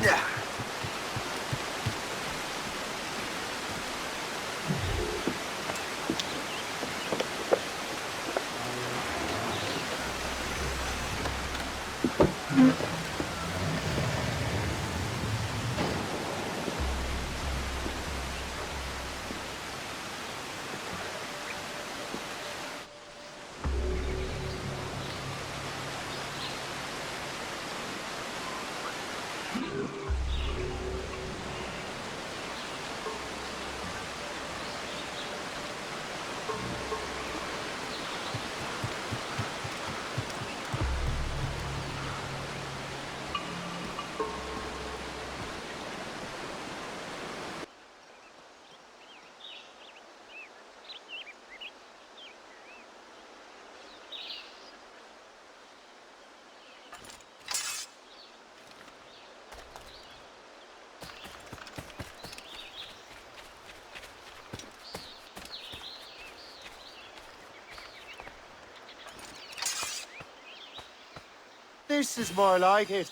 Yeah. This is more like it.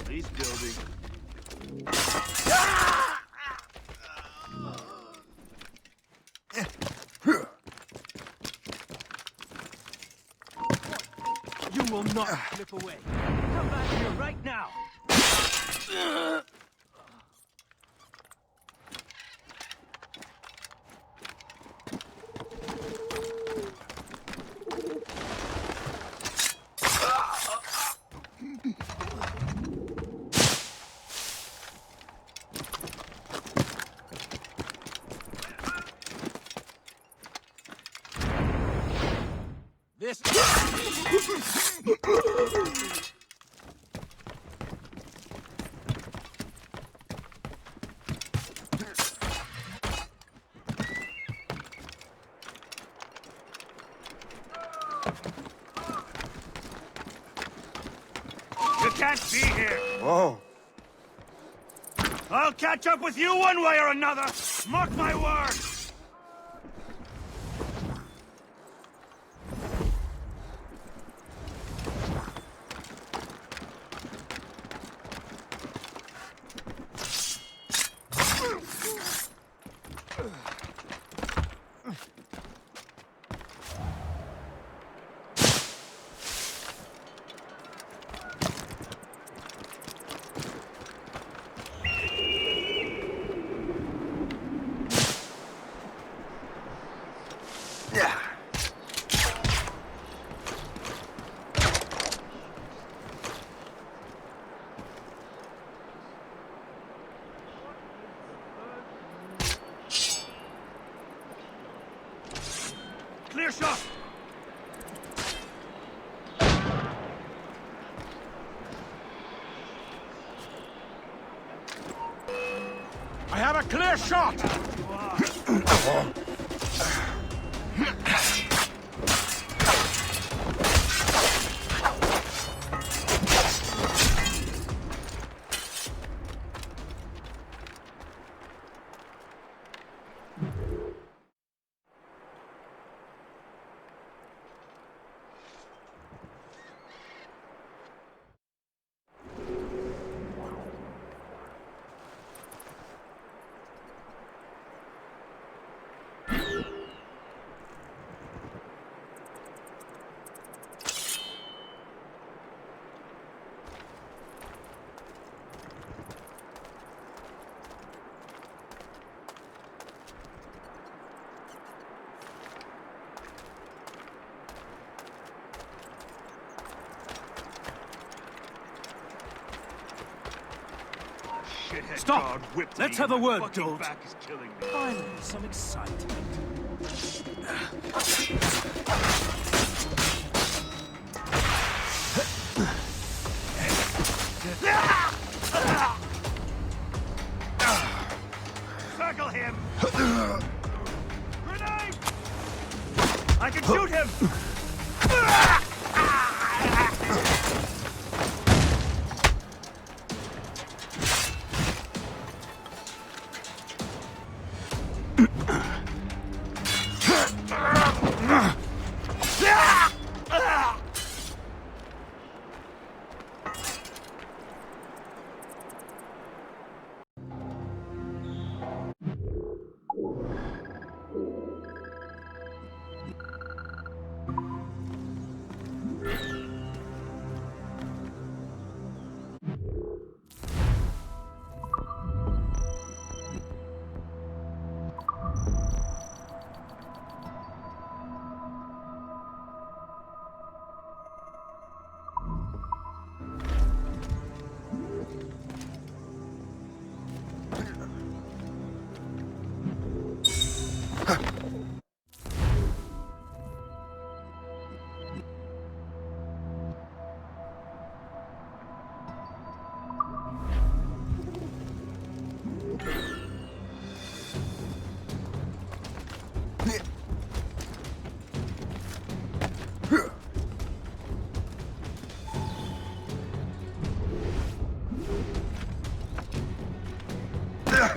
Police building. You will not slip away. Come back here right now. This. You can't be here! Whoa. I'll catch up with you one way or another! Mark my words! clear shot! I have a clear shot! Shithead Stop! guard whipped Let's me. have a My word, fucking Dolt. back is killing me. Finally, some excitement. Circle him! Grenade! I can shoot him!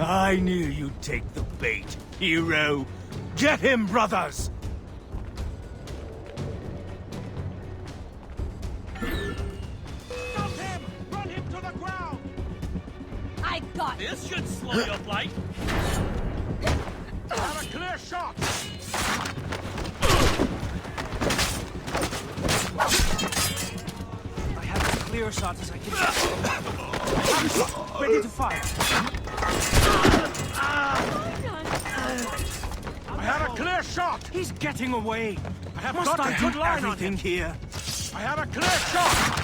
I knew you'd take the bait, hero. Get him, brothers! Stop him! Run him to the ground! I got it. This should slow your flight. I have a clear shot! I have as clear a shot as I can. I have a shot, ready to fire. I have a clear shot! He's getting away. I have Must got I a do good line on everything him. here? I have a clear shot!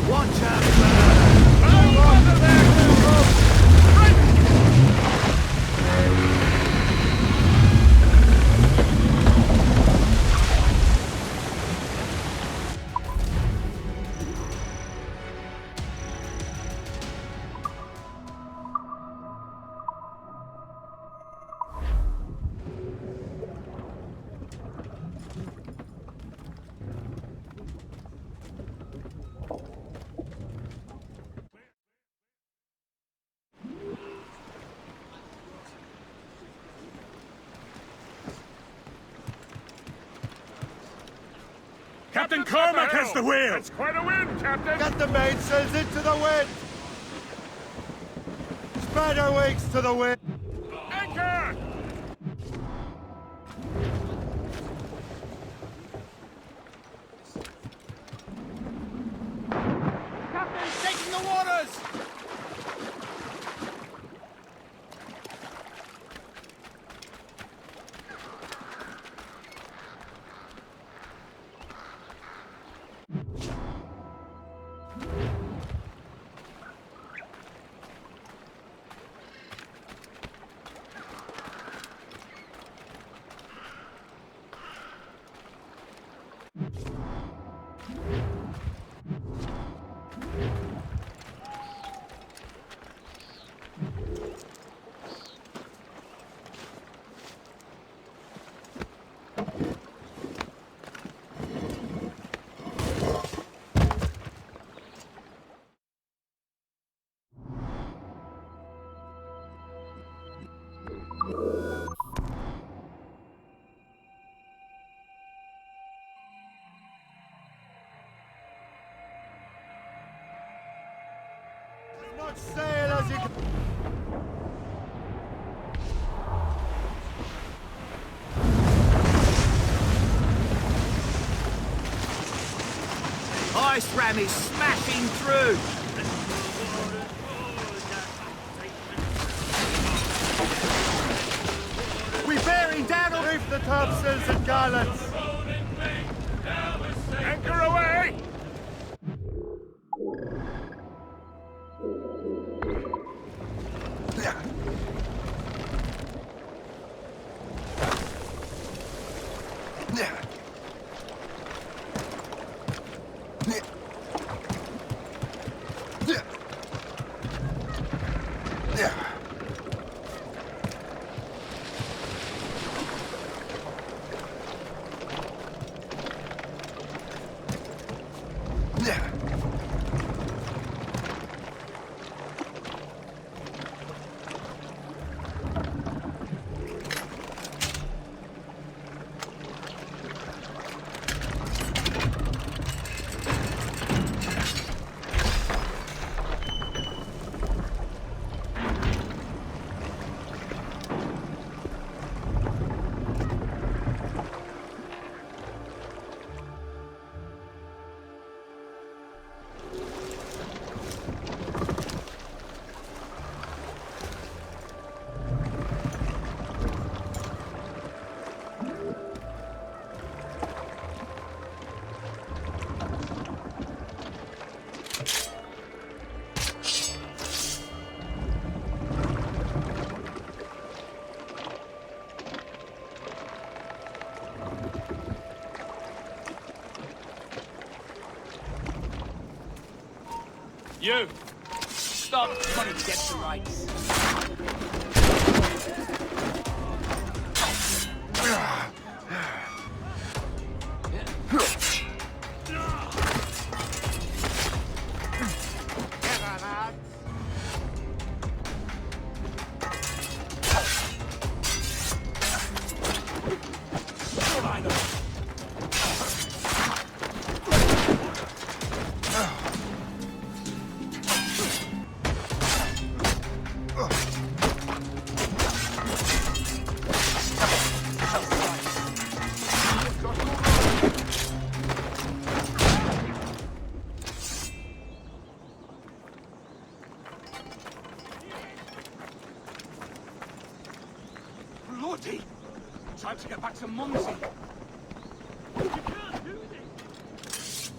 Watch out, Berg! Captain Cormac has the wheel! That's quite a win, Captain! Get the mainsails into the wind! Spread your wings to the wind! Anchor! Captain's taking the waters! Not sail as you can. Ice ram is smashing through! We're bearing down on Reef the topsails and gallants! Anchor away! You! Stop trying to get the rights. Lordy! Time to get back to Mumsy. You can't do this!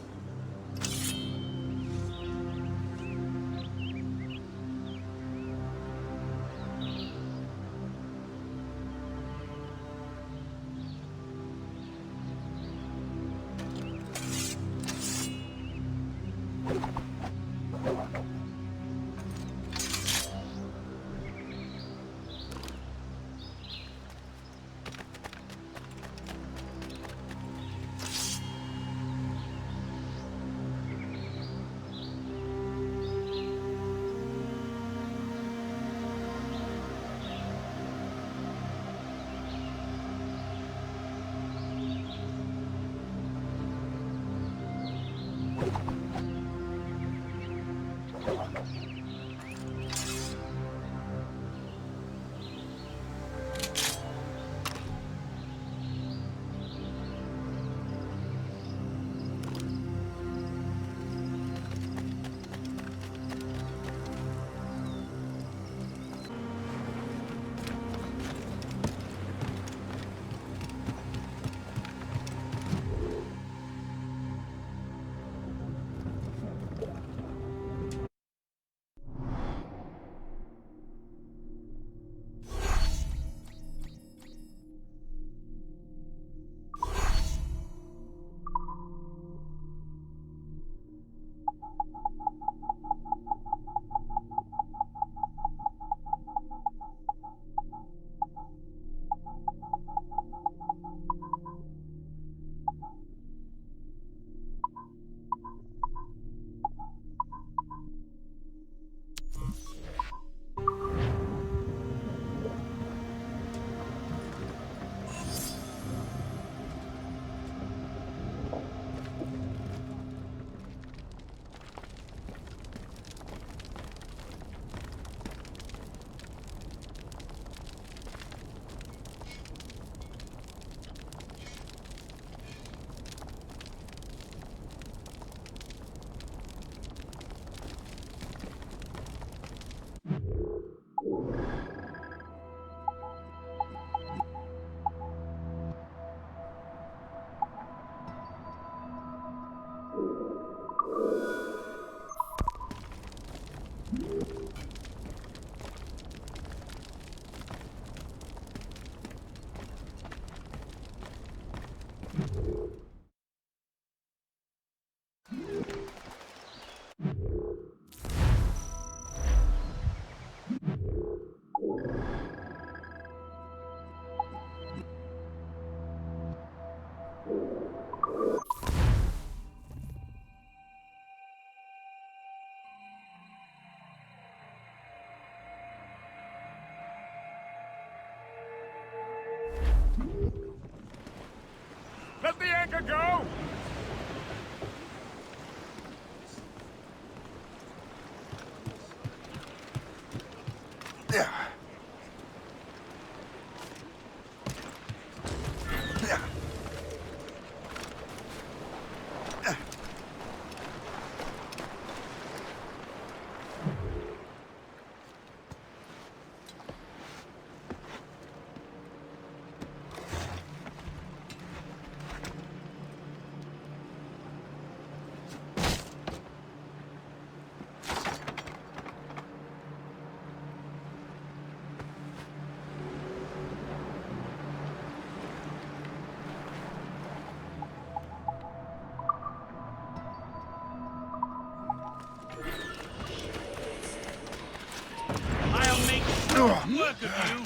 Let the anchor go! I'll make short work of you.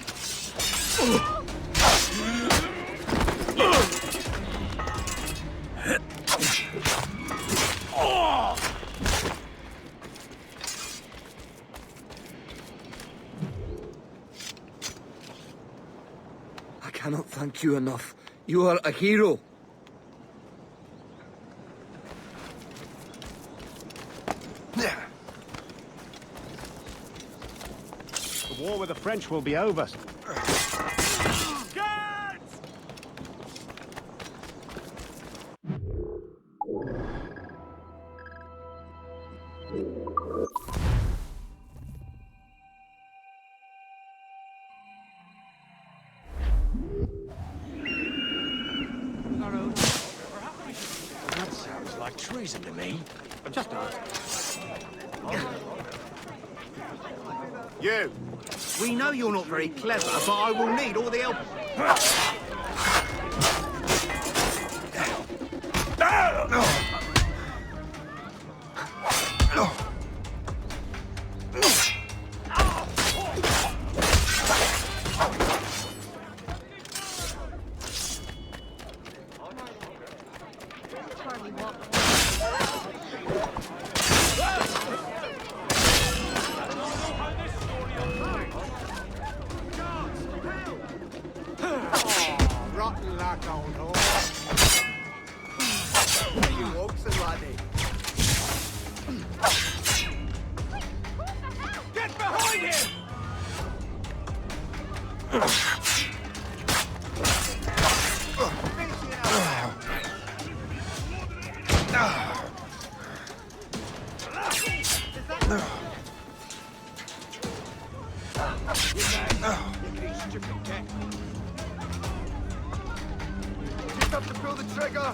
I cannot thank you enough. You are a hero. The war with the French will be over. That sounds like treason to me. Just ask. You! We know you're not very clever, but I will need all the help. Rotten luck, old horse. You walks and laddie. Get behind him! Just have to pull the trigger.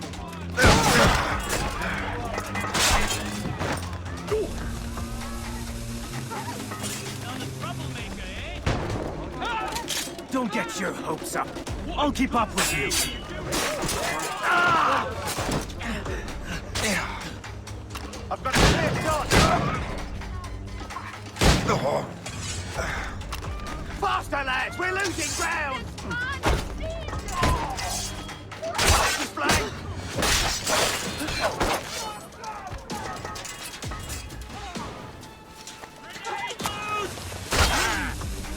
Don't get your hopes up. I'll keep up with you. I've got a clear shot. Faster, lads! We're losing ground! This flank!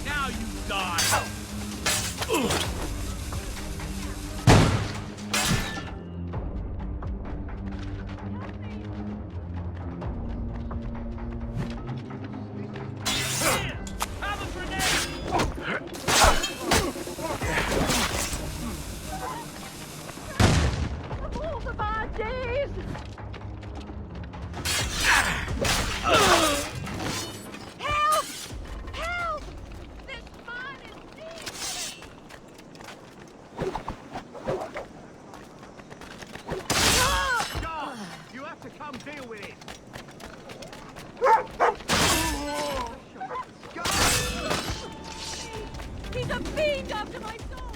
Now you die! Have a grenade! All of our days! Help! Help! This man is dead! God, you have to come deal with it. He's a fiend after my soul!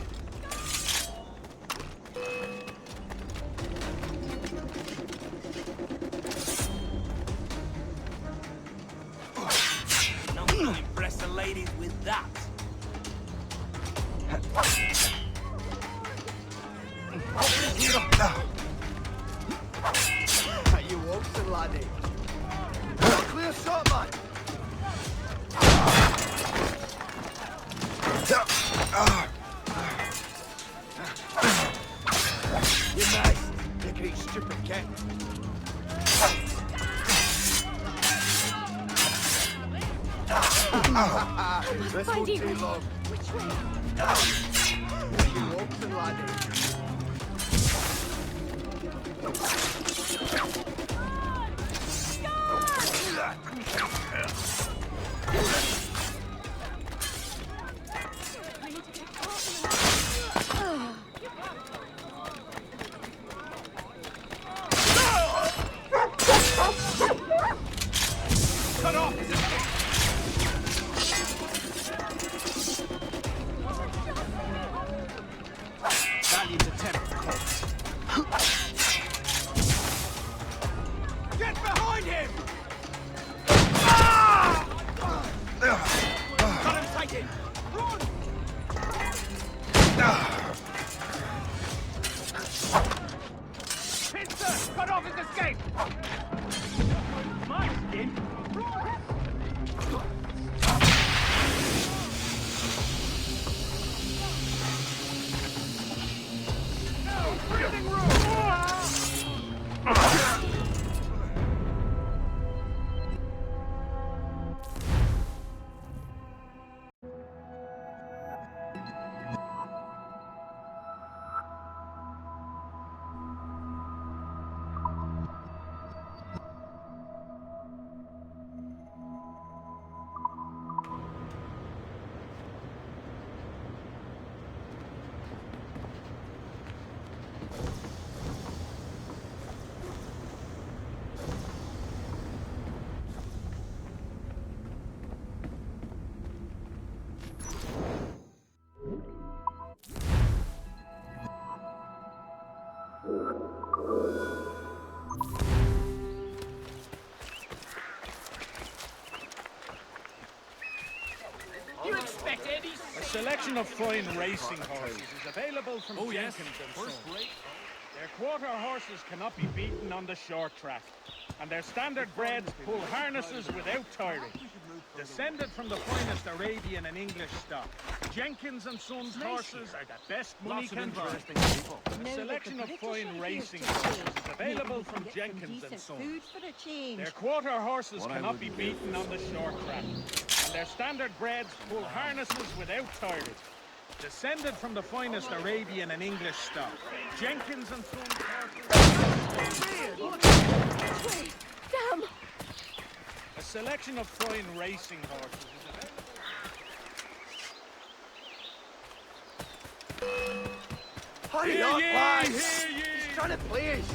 Not gonna impress the ladies with that. You Otso, laddie. Clear shot, man. You nice. You great stupid cat. This won't take long. Which way? You Otso, laddie. Valiant attempt, Cox. Get behind him! Got him taken! Run! Pincer! Cut off his escape! My skin! Breathing room! A selection of fine racing horses is available from Jenkins and Sons. Their quarter horses cannot be beaten on the short track, and their standard breds pull harnesses without tiring. Descended from the finest Arabian and English stock, Jenkins and Sons horses are the best money can buy. A selection of fine racing horses is available from Jenkins and Sons. Food for a change. Their quarter horses cannot be beaten on the short track, and their standard breds pull harnesses without tiring. Descended from the finest Arabian and English stock, Jenkins and Sons horses. Damn! A selection of fine racing horses is available. Hurry up, lads! He's trying to play us.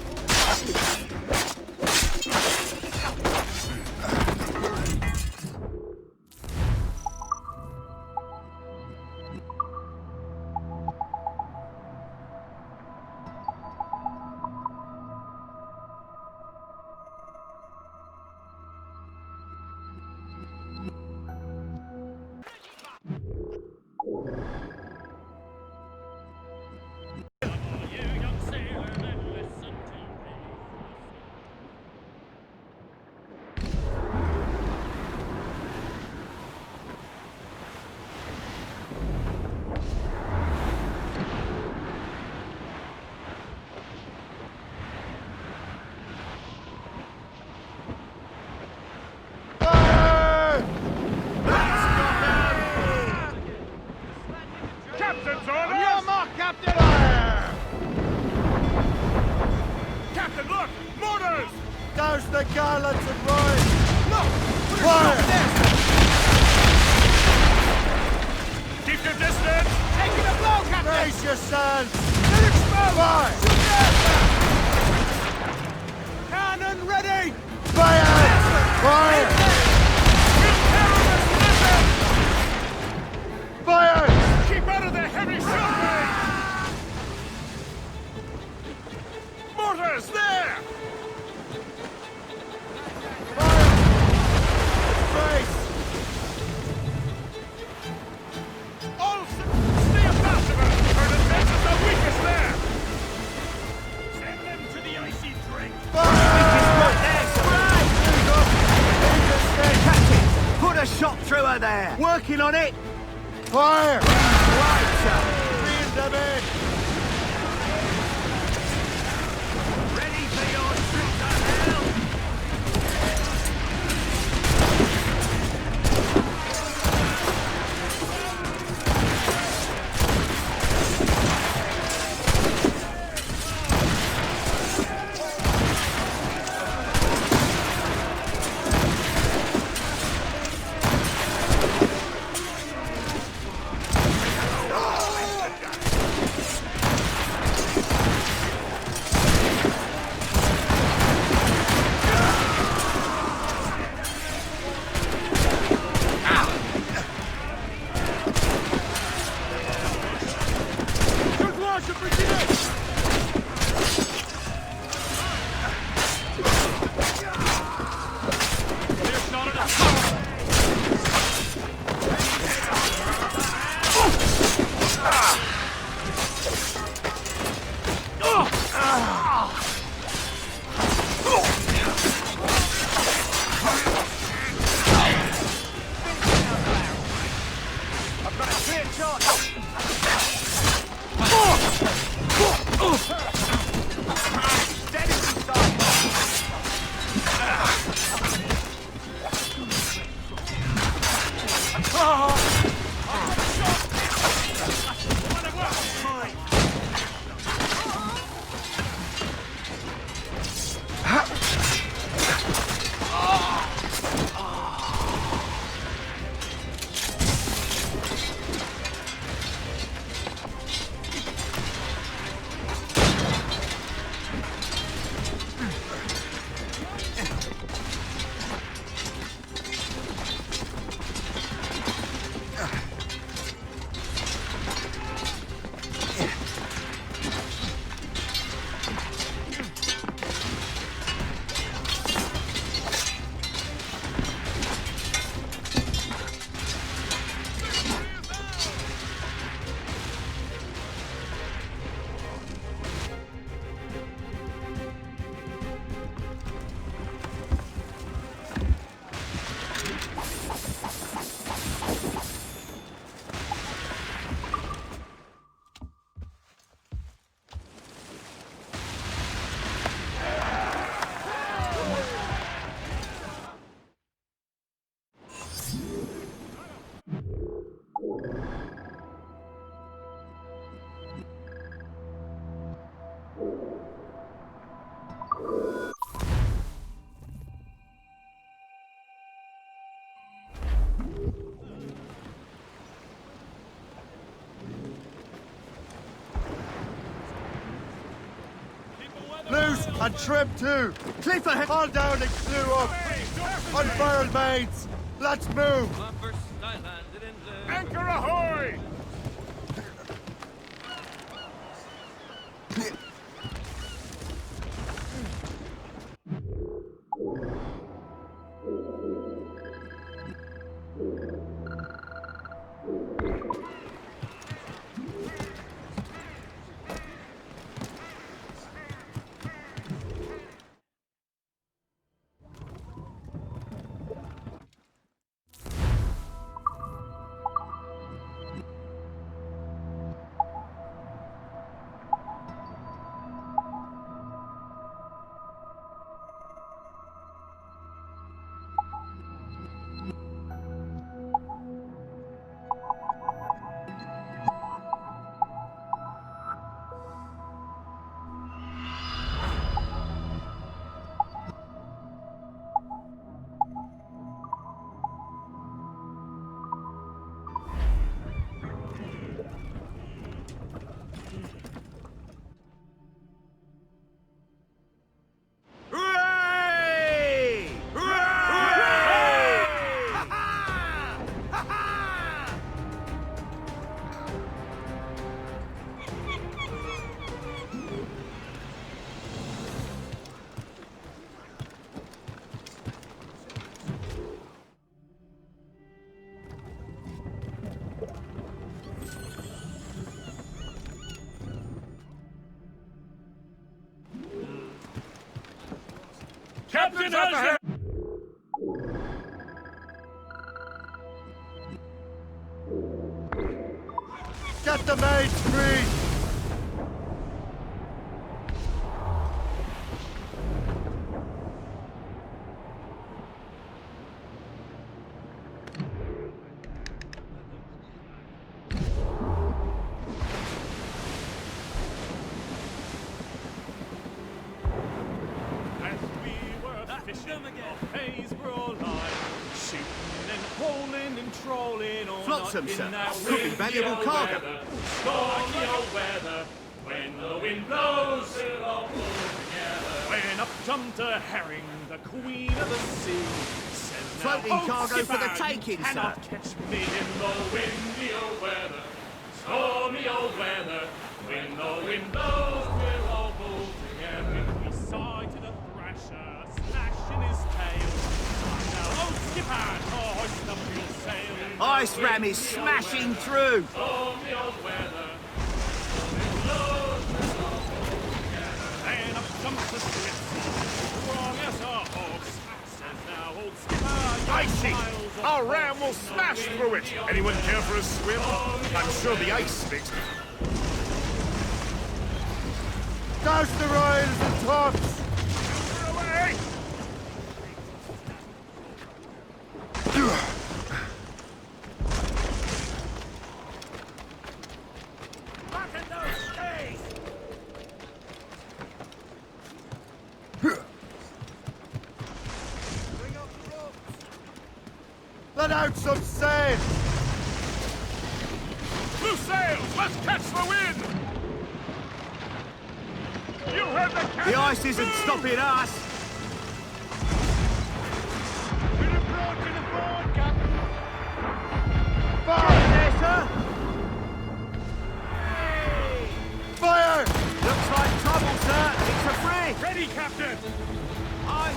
Captain's orders! Your mark, Captain! Captain, look! Mortars! Douse the gallants and ride! Look! Fire! Keep your distance! Taking a blow, Captain! Brace yourselves! Let it explode! Fire! Cannon Mortars! There! Face! Olsen! Stay abreast of her! Her defenses are weakest there! Send them to the icy drink! Put a shot through her there! Working on it! Fire! Right, sir! Reel them in! Ready for your trip to hell! Loose and trim too! Cliff ahead! Haul down and clew up! Unfurled mates! Let's move! Anchor ahoy! Captain Altair! Get the maids free! Flotsam, sir. Could be valuable cargo. Stormy old weather, when the wind blows, we'll all pull together. When up jumped a herring, the queen of the sea, says, Floating cargo for the taking, sir. Cannot catch me in the windy old weather, stormy old weather. When the wind blows, we'll all pull together. We sighted a thrasher, slash in his tail. Now, oh skipper, hoist up your sail. Ice ram is smashing through. Stormy old weather. Wind blows, we'll all pull together. And up jumps the ship, strong as a horse. Says now, old skipper, Icy! Our ram will smash through it! Anyone care for a swim? I'm sure the ice makes... Douse the royals and tops! Away! Let out some sail! Loose sails! Let's catch the wind! You heard the captain! The ice isn't stopping us. To the broad, Captain. Fire! There, sir. Fire! Looks like trouble, sir. It's a brig. Ready, Captain! Aye.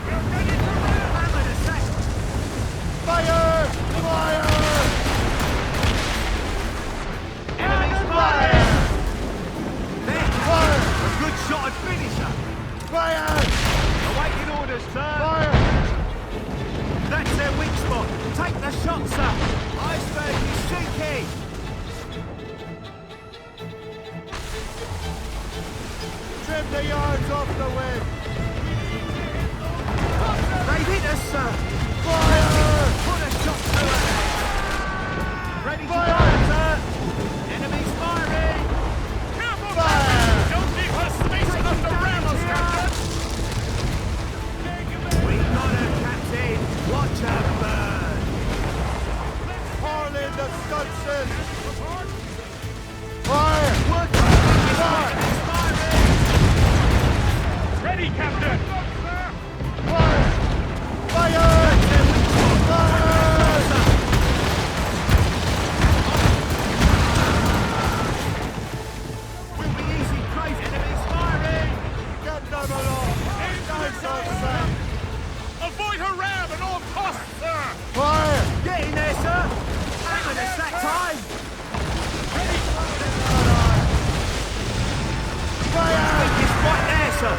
We're ready to ram! Hammer the sack. Fire! Fire! Enemy's fire. There. Fire! A good shot and finisher. Fire! Awaiting orders, sir. Fire! That's their weak spot. Take the shot, sir. Iceberg is sinking. Trim the yards off the wind! They've hit us, sir. Fire! Put a shot through it. Ready to Fire! go, sir. Enemy's firing. Careful, Fire! Captain! Don't leave her space enough to ram us, Captain! We got her, Captain. Watch her burn. Haul in the stunsail! Fire! What? Fire! Enemy's firing. Ready, Captain! Fire! Fire! Fire! Will be easy prey. Enemy's firing. Get them along! Nice on sail! Avoid her ram at all costs, sir! Fire! Get in there, sir. Hammer the sack time. Fire! Weakest right there, sir.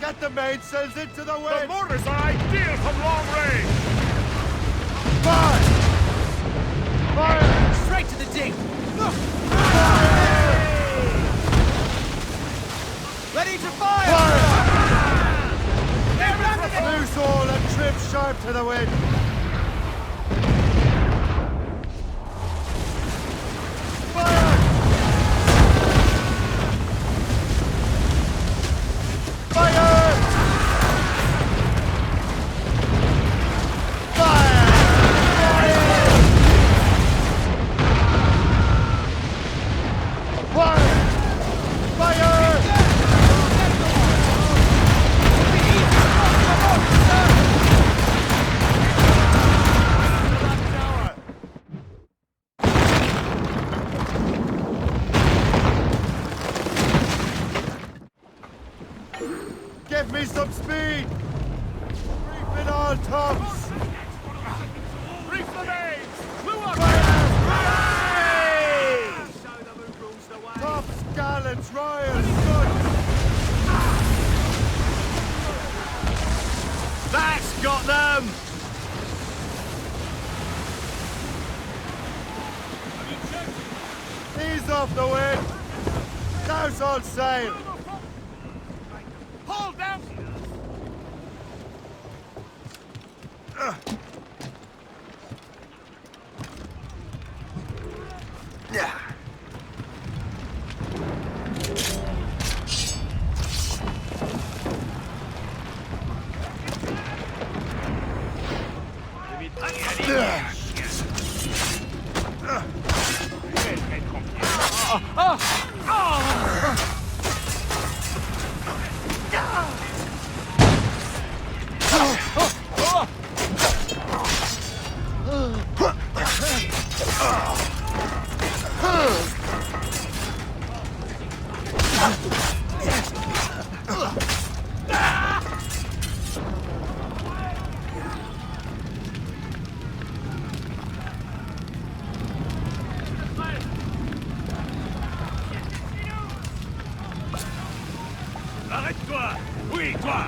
Get the mainsails into the The wind! mortars are ideal from long range! Fire! Fire! Straight to the ding! Ready to fire! Loose all and trim sharp to the wind! Fire! Fire! Give me some speed! Reef in all tops! Reef the mains! Blew up! Show them who rules the way. Tops, gallants, royals! That's got them! Ease off the wind! Now's all sail! Hold down! Arrête-toi! Oui, toi!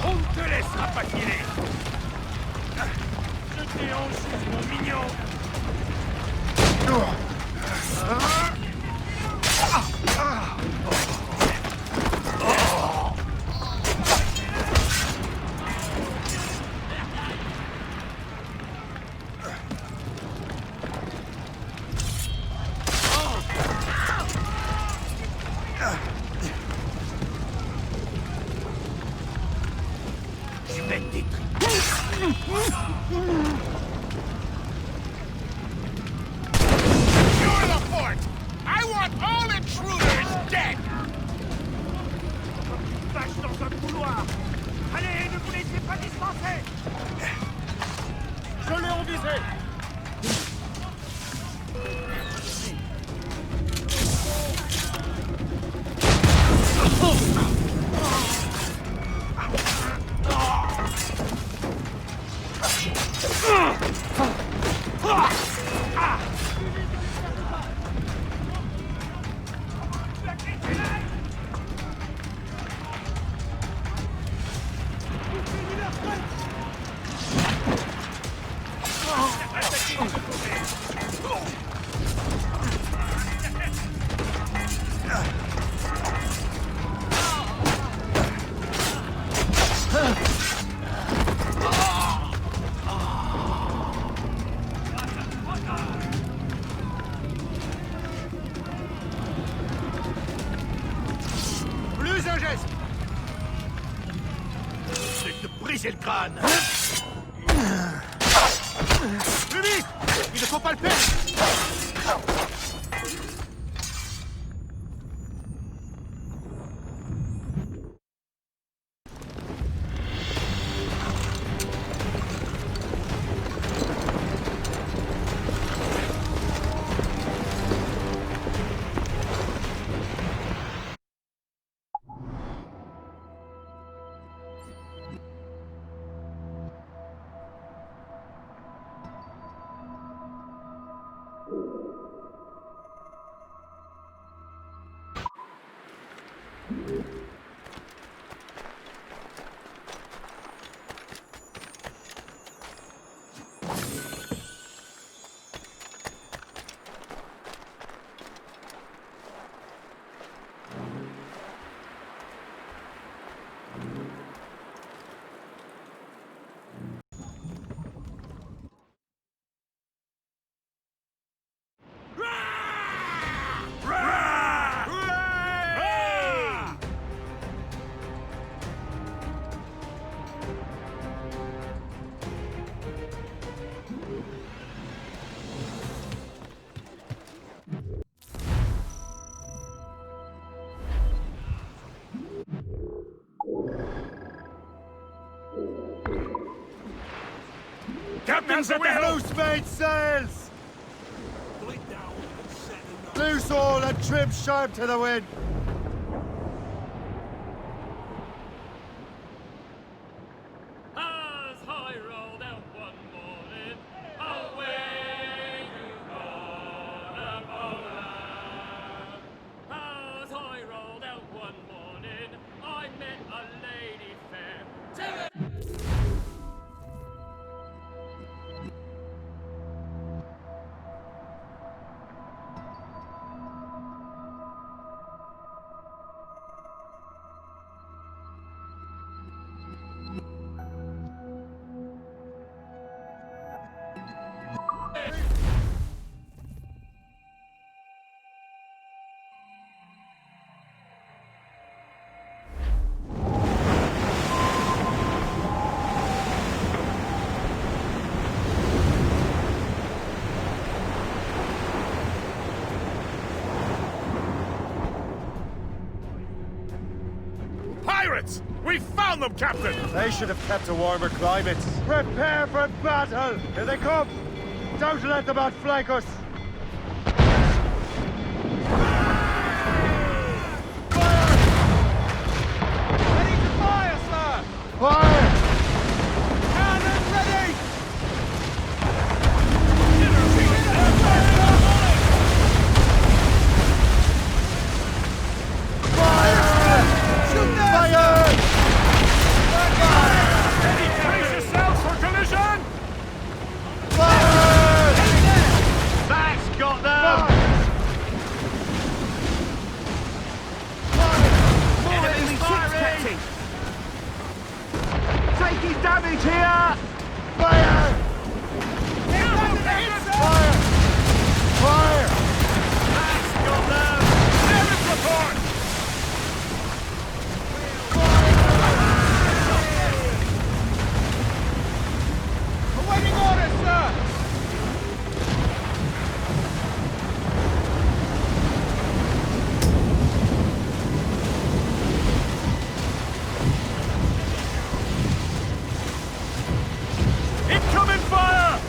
On ne te laissera pas tirer! Je t'ai en chose, mon mignon! Je vais te détruire! Secure the fort! I want all intruders dead! Vache dans un couloir! Allez, ne vous laissez pas dispenser! Je l'ai en visée! Plus un geste! Je vais te briser le crâne! Plus vite! Il ne faut pas le perdre! captain's the Loose wheel! made sails! Loose all and trim sharp to the wind! As I rolled out one morning, away you gone, Poland. As I rolled out one morning, I met a lady fair. Pirates! We found them, Captain! They should have kept a warmer climate. Prepare for battle! Here they come! Don't let them outflank us! Ready to fire, sir! Fire! Cannon ready! Shoot them! Fire! Brace yourselves for collision! Fire! That's got them! Enemy ships, Captain! Taking damage here! Fire! Fire! Fire! That's got them! Damage report! Awaiting orders, sir! Incoming fire!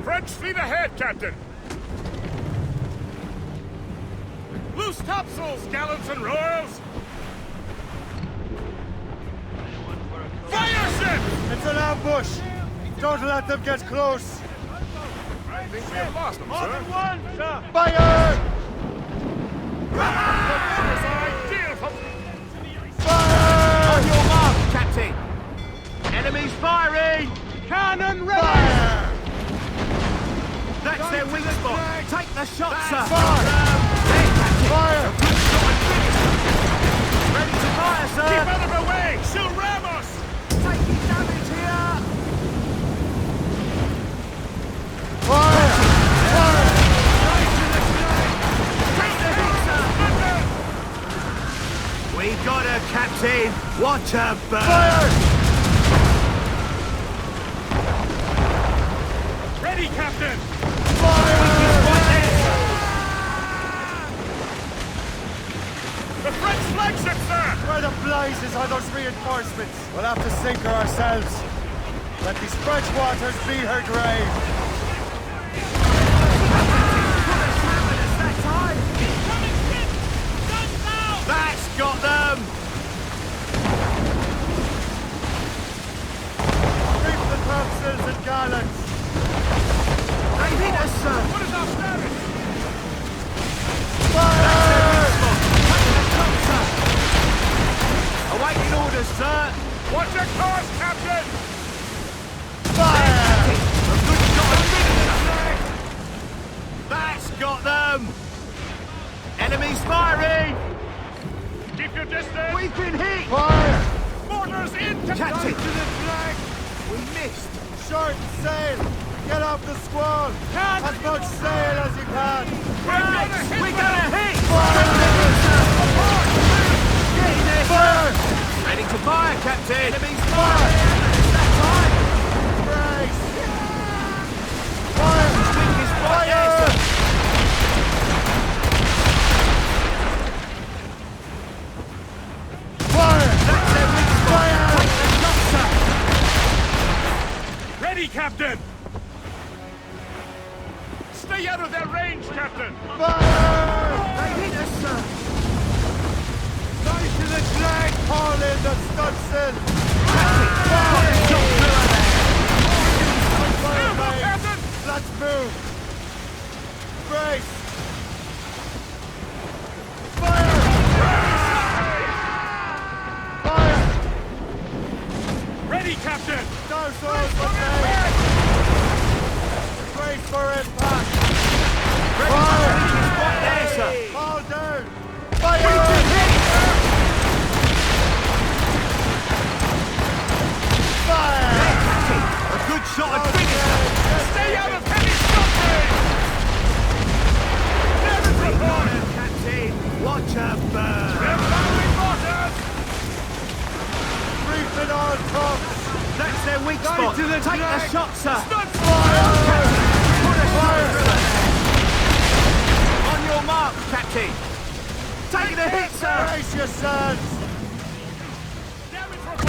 French fleet ahead, Captain! Loose topsails, gallants and royals! Fire ships! It's an ambush! Don't let them get close! I think we have lost them, sir. One, sir! Fire! The waters are ideal for... Fire! On your mark, Captain! Enemies firing! Cannon ready! Fire! That's their weak spot! Take the shot, sir! Fire! There, Captain! Fire! A good shot and finish! Ready to fire, sir! Keep out of her way! She'll ram us! Taking damage here! Fire! Fire! Take the hit, sir! We got her, Captain! Watch her burn! Fire! Ready, Captain! Fire! Right there, sir! The French flagship, sir! Where the blazes are those reinforcements? We'll have to sink her ourselves. Let these French waters be her grave. That's got them! Reef the topsails and gallants. They hit us, sir! What is our status? Fire! Take the shot, sir! Awaiting orders, sir! Watch your course, Captain! Fire! A good shot and finish! That's got them! Enemies firing! Keep your distance! We've been hit! Fire! Mortars in! Captain! To the flag! We missed! Short sail! Get off the squall! As much sail as you can! We're gonna hit! Fire! Get in there, sir! Fire! Ready to fire, Captain! Enemies Fire! It's that time! Brace! Fire! Weakest right there, Fire! sir! Fire! That's their weak spot! Fire! Take the shot, sir! Ready, Captain! Stay out of their range, Captain! Fire! They hit us, sir! Right to the flag! Haul in the stunsail! Captain! Got a shot through her there! Fire, Move, mate. Captain! Let's move! Brace! Fire! Fire! Ready, Captain! Down swords for sail! Brace for impact! Fire! Right there, sir! All down! We've Fire! been hit! Fire! There, Captain! A good shot and finish, sir! Stay out of heavy shot range! Damage report! Captain! Watch her burn! They're firing mortars! Brief in all tops! That's their weak Right spot! to the Take flag. the shot, sir! Stunt Fire! Put a shot Fire! through her there! On your mark, Captain! Take the hit, sir! Brace yourselves! damage report!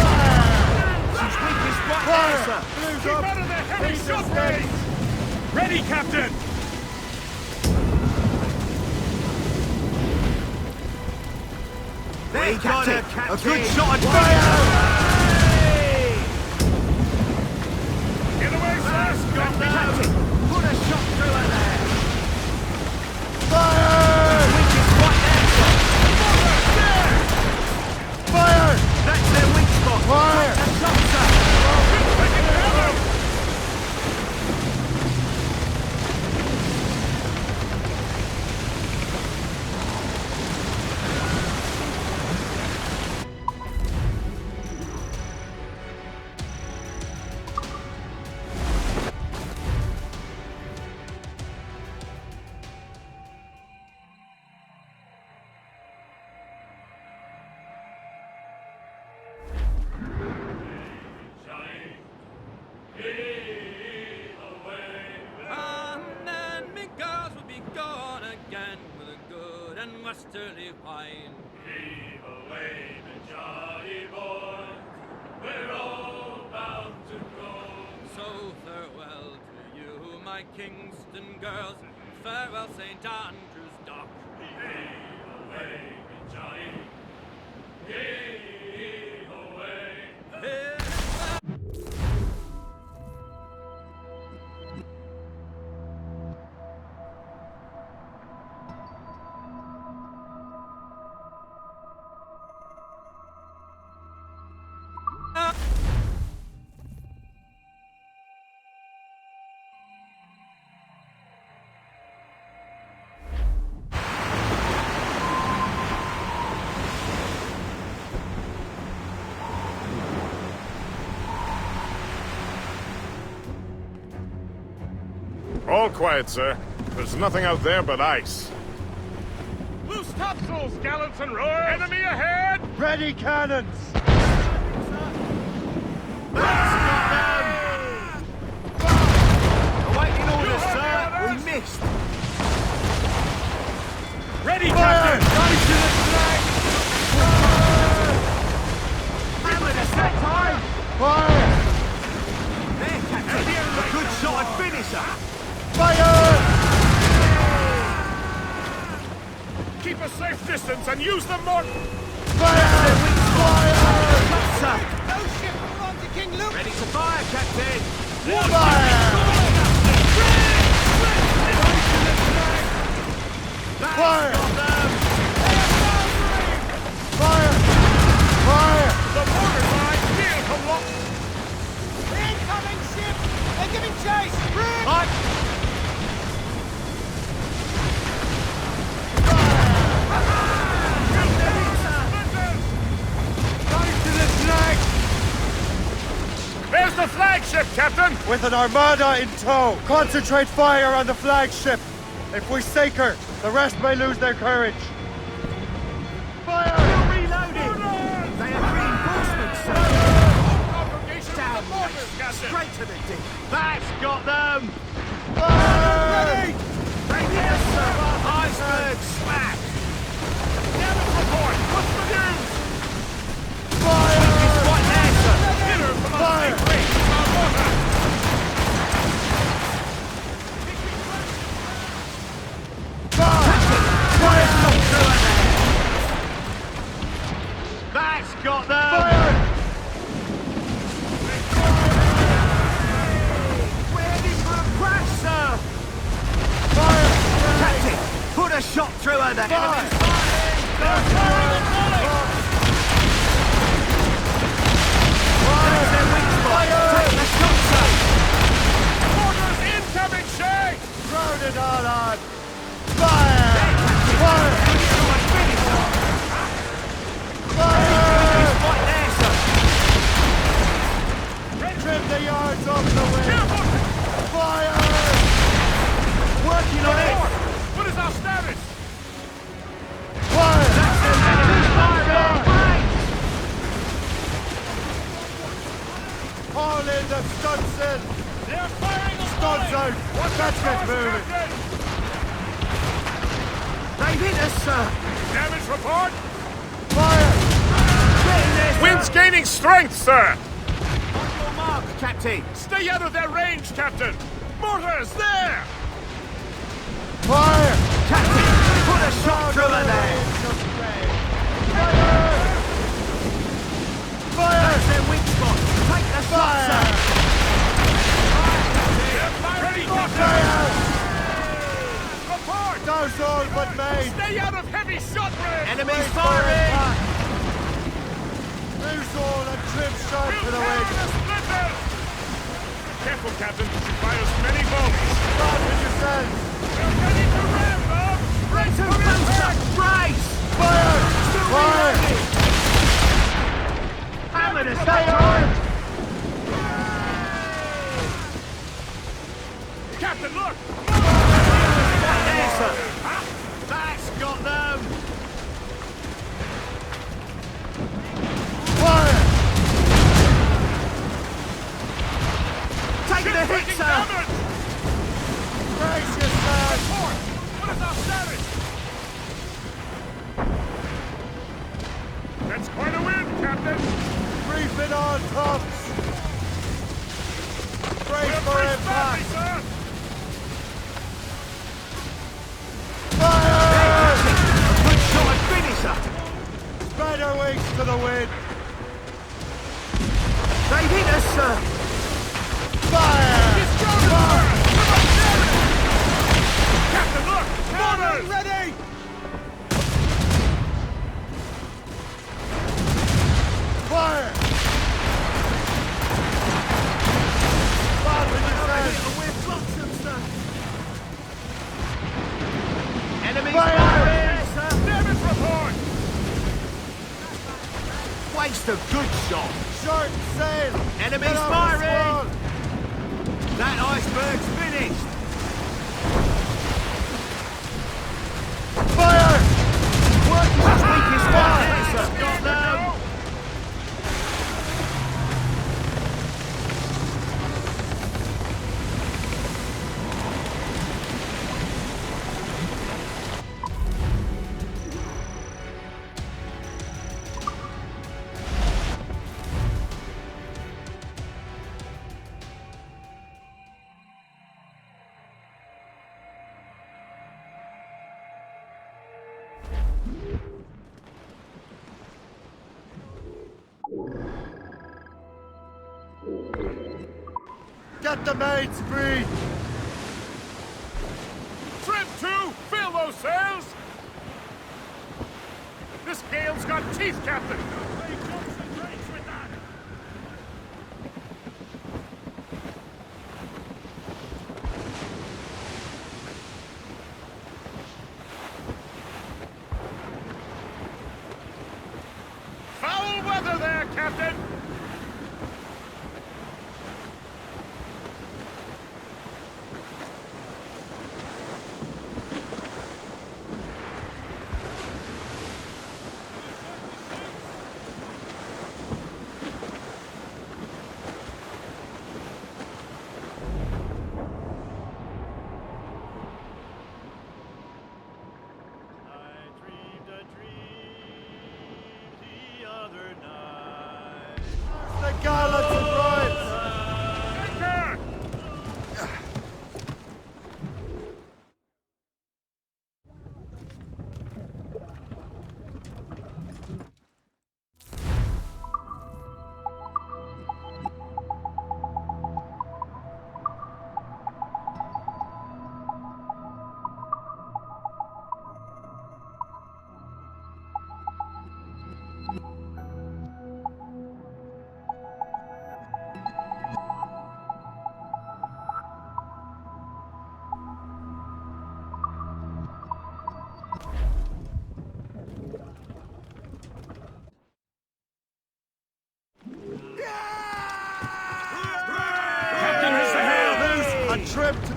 She's weakest right Fire! there, sir! Blues Keep up! out of the heavy Peace shot and steady! range! Ready, Captain! There, We got Captain! it, Captain. A good shot and Fire! Get away, sir! Captain! Put a shot through her there! Fire! Weakest right there, sir! Fire! That's their weak spot! Fire! Take the shot, sir! westerly wine. Heave away, the jolly boys, we're all bound to go. So farewell to you, my my Kingston girls. Farewell, St. Andrew's Dock. Hey, away, Johnny. Hey, away. Hey. All quiet, sir. There's nothing out there but ice. Loose topsails, gallants and royals! Enemy ahead! Ready cannons! Awaiting orders, sir. We missed. Ready, Captain! Hammered us that time. Fire! There, Captain. A good shot and finisher. Fire! Keep a safe distance and use the mortar! Fire! Fire! Sir. No ship will run to King Luke! Ready to fire, Captain. Fire! Fire! Fire! Fire! The mortar line deal to lock! Incoming ship! They're giving chase! Rig! Right. There's the flagship, Captain! With an armada in tow, concentrate fire on the flagship. If we sink her, the rest may lose their courage. Fire! We're reloading. They are reinforcements, sir. Congregation Down, of the mortars, Captain! straight to the deep. That's got them. Fire! They hit us, sir. Iceberg smash. Damage report! What's the news? Fire! It's right there, sir. Hit her from a Fire! safe range from our mortar! That's got them. Fire! We're heading for a crash, sir. Fire! Captain, put a shot through her there. Fire! That's their weak spot. Take the shot, sir. Mortars incoming, Shay! Throw it all on! Fire! Fire! Fire! Right there, sir. Trim the yards off the wind! Fire! Working on it. What is our status? Fire! Haul in the stunsail! They're firing a Stuns out! Let's get moving! They've hit us, sir. Damage report! Fire! Get in there, sir. Wind's gaining strength, sir! On your mark, Captain. Stay out of their range, Captain! Mortars, there! Fire! Captain, put a shot through her there. Fire! Fire! That's their weak spot. Take the shot, sir. Ready, Captain! Fire! Report! Douse all but made! Stay out of heavy shot range! Enemies firing. Loose all and trim sharp to the wing! Careful, Captain. She fires many bolts. Start with yourselves! We're ready to ram, Bob! Brace Too for close, sir. impact! Brace. Fire! Still Fire! reloading. Hammered us that Fire! time. Captain, look! Right there, sir. That's got them. Fire! Taking a hit, sir. Damage! Brace yourselves! Report! What is our status? That's quite a win, Captain! Brief it on tops! Brace We're for braced impact! badly, sir! the wind! They hit us, sir! Fire! Captain, look! Mortars! Ready! Fire! We've blocked them, sir! Enemy Fire! firing, sir! Damage report! Waste a good shot! Short sail! Enemies Get over firing! squall. That iceberg's finished! Fire! Weakest fire, sir! Got them! Get the mates free! Trim to! Fill those sails! This gale's got teeth, Captain! Foul weather there, Captain! The gallants and rhymes! Anchor! Captain has the hail! A trip to...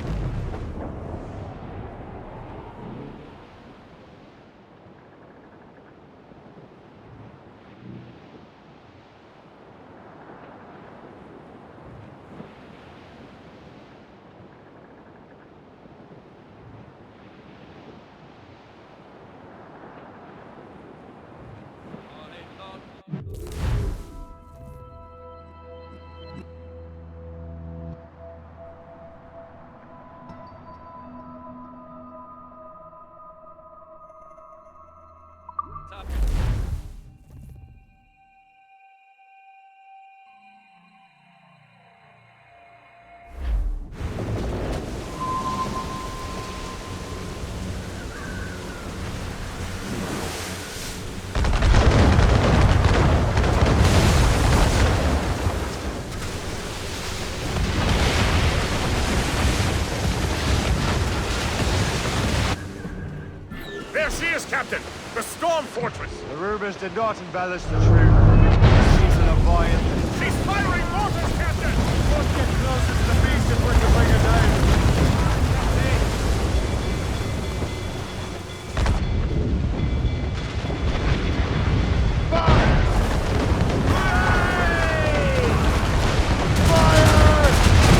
There she is, Captain! The Storm Fortress! The rumors did not embellish the truth. She's an Leviathan. She's firing mortars, Captain! Must get closer to the beast if we're to bring her down.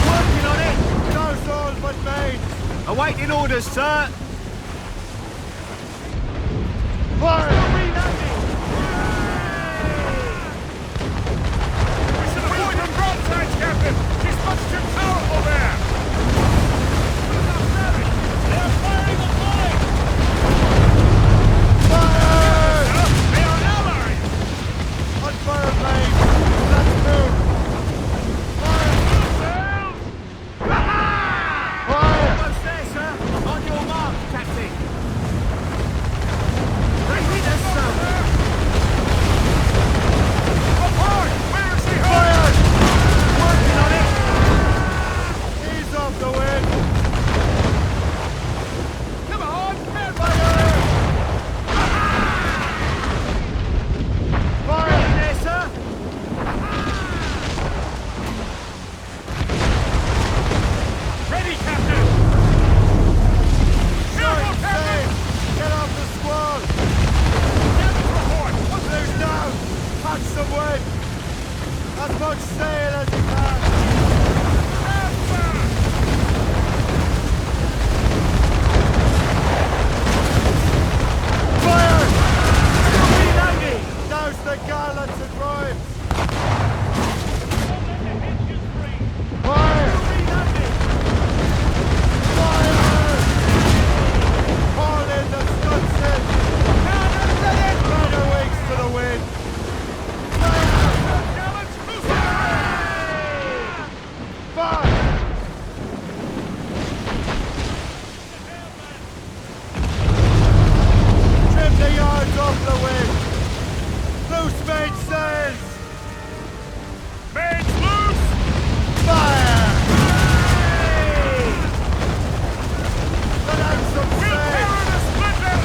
Working on it! No souls but made! Awaiting orders, sir! Fire! We should avoid her broadsides, Captain! She's much too powerful there! They're firing the flag! Fire! They are allies! off the wind! Come on, fair Fire! Fire! There, sir. Ready, Captain! Careful, Captain! Get off the squall! Damage report! Blue's down! Catch some wind! As much sail as you can! Fire! Reloading. Douse the gallants and rhymes! Fire! Fire! Haul in the stunsail! Run your wings to the wind! Fire! Trim the yards off the wind! Loose main sails! Mains loose! Fire! Let out some We'll sail! tear her to splinters!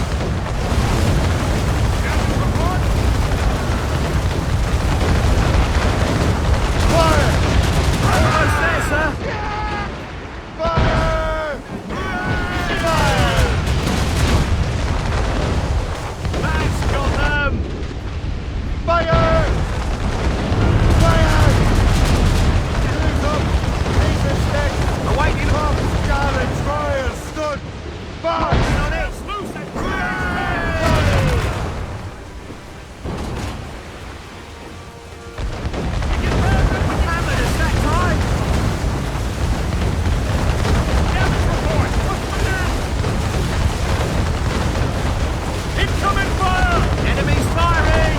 Damage report! Fire! Almost there, sir. Fire! Fire! That's got them. Fire! Fire! Cruise up! Laser stick! Awaiting Pop! Gallant! Trial! Stud! Box! on it. It's loose and Hammered us that time. damage report! Incoming fire! Enemies firing.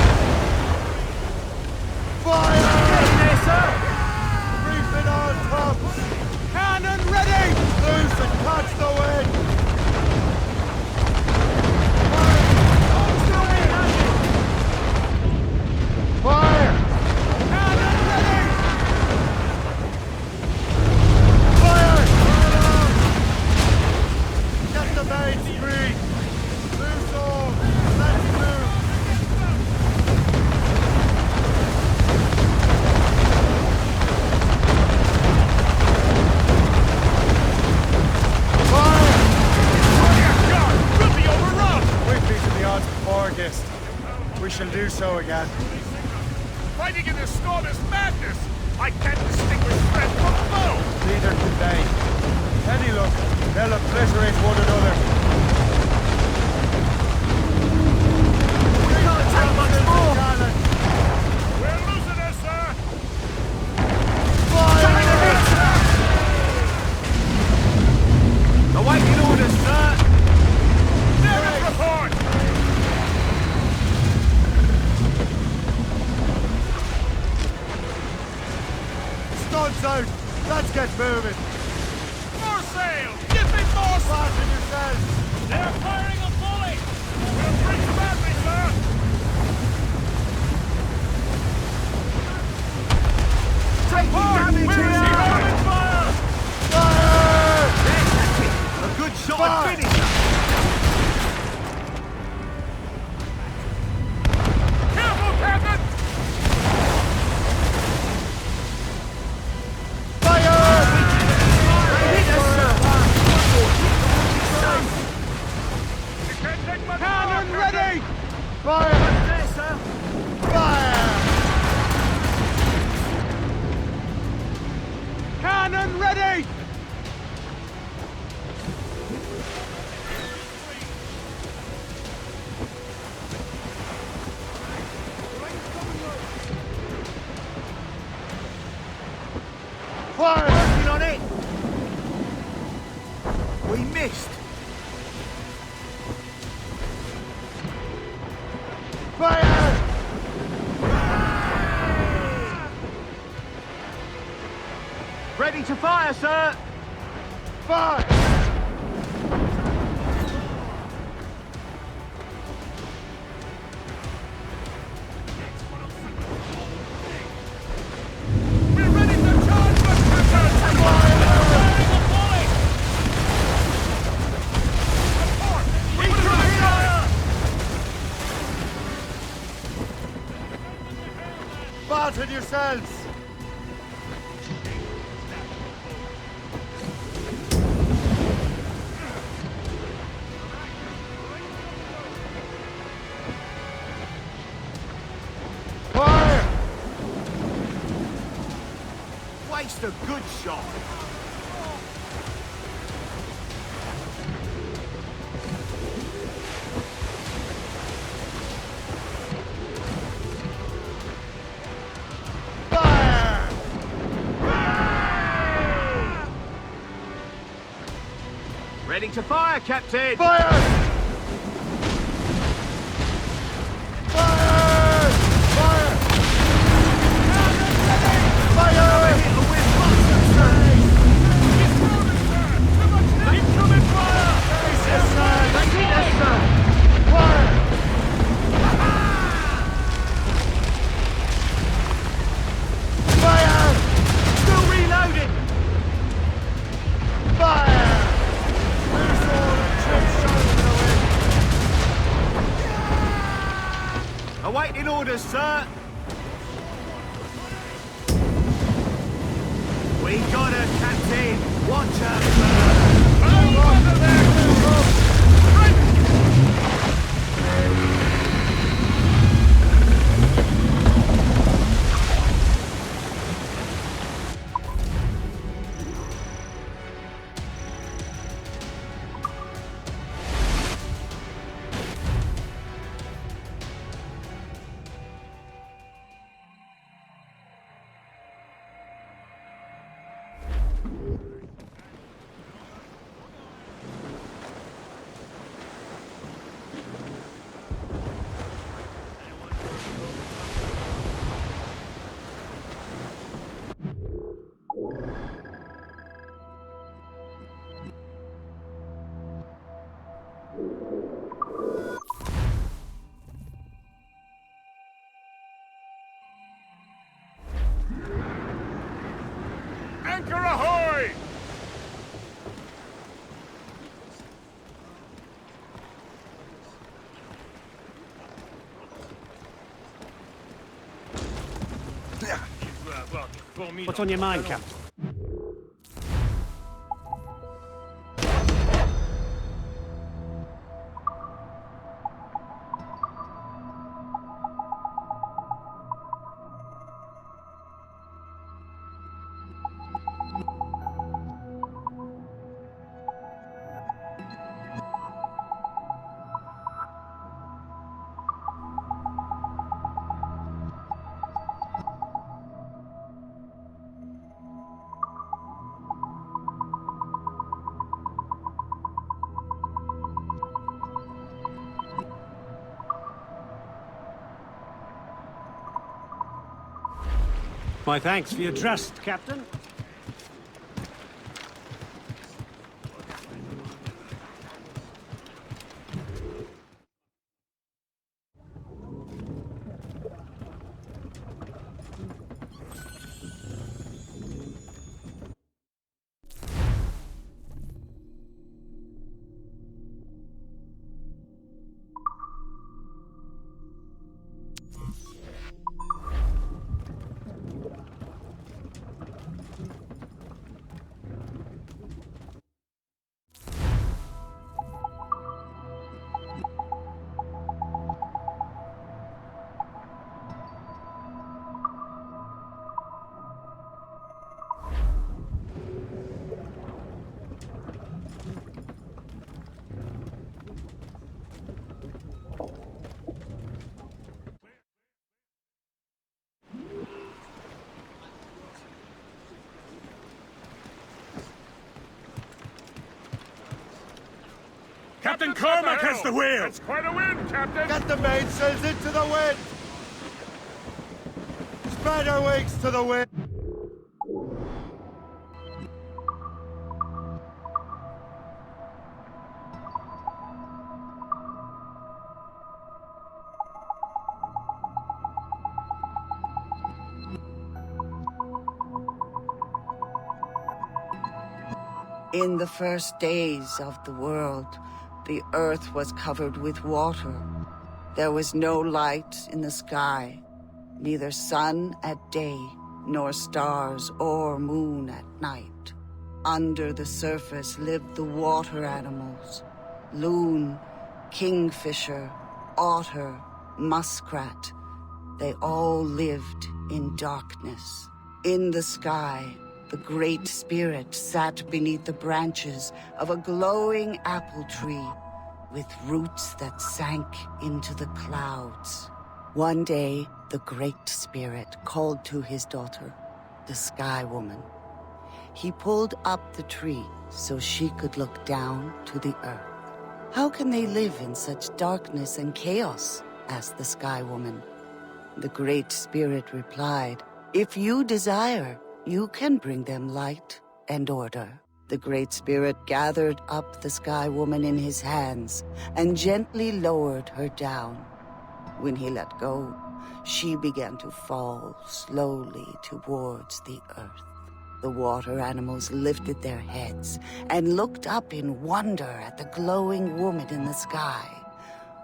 Fire! Getting there, sir. Reefing on tops! Cannon ready! Loose and catch the wind! Still reloading. Fire! Cannon ready! Fire! Get the mains free! Loose all! Let's move! Fire! God, we'll be overrun! We've beaten the odds before, Gist. We shall do so again. Fighting in this storm is madness! I can't distinguish friend from foe! Neither can they. Any luck, they'll obliterate one another. We can't take much more. Gallant! We're losing her, sir! Fire! Awaiting orders, sir. Damage report! Stunts out! Let's get moving! More sail! Give me more sail! Fasten yourselves! They're firing a volley! We'll breach badly, sir! Taking damage We're here. zeroing fire! Fire! Yes, that's it. A good shot Fire. and finisher. Careful, Captain! Fire! They hit us, sir. You can't take much Cannon more, ready! Fire! There, sir. Fire! Cannon ready! Fire! Working on it. We missed. Fire! Ready to fire, sir. Fire! We're ready to charge the Percussion! Fire! yourselves! Fire! Waste a good shot. Fire! Ready to fire, Captain! Fire! Fire! Fire! Fire! Incoming fire! Yes, sir! Fire! Fire! Still reloading! Fire! Loose all the chips showing the wind! Awaiting orders, sir. We got her, Captain. Watch her burn. Anchor ahoy! What's on your mind, Captain? My thanks for your trust, Captain. Captain Cormac has the wheel! It's quite a wind, Captain! Get the mainsails into the wind! Spread our wings to the wind! In the first days of the world, the earth was covered with water. There was no light in the sky, neither sun at day, nor stars or moon at night. Under the surface lived the water animals: loon, kingfisher, otter, muskrat. They all lived in darkness. In the sky, the Great Spirit sat beneath the branches of a glowing apple tree with roots that sank into the clouds. One day, the Great Spirit called to his daughter, the Sky Woman. He pulled up the tree so she could look down to the earth. "How can they live in such darkness and chaos?" asked the Sky Woman. The Great Spirit replied, "If you desire, you can bring them light and order." The Great Spirit gathered up the Sky Woman in his hands and gently lowered her down. When he let go, she began to fall slowly towards the earth. The water animals lifted their heads and looked up in wonder at the glowing woman in the sky.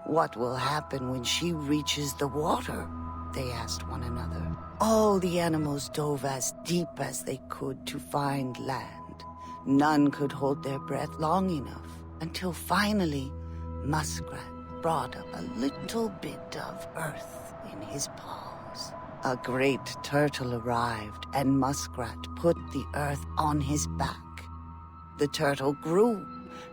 "What will happen when she reaches the water?" they asked one another. All the animals dove as deep as they could to find land. None could hold their breath long enough until finally Muskrat brought up a little bit of earth in his palms. A great turtle arrived, and Muskrat put the earth on his back. The turtle grew,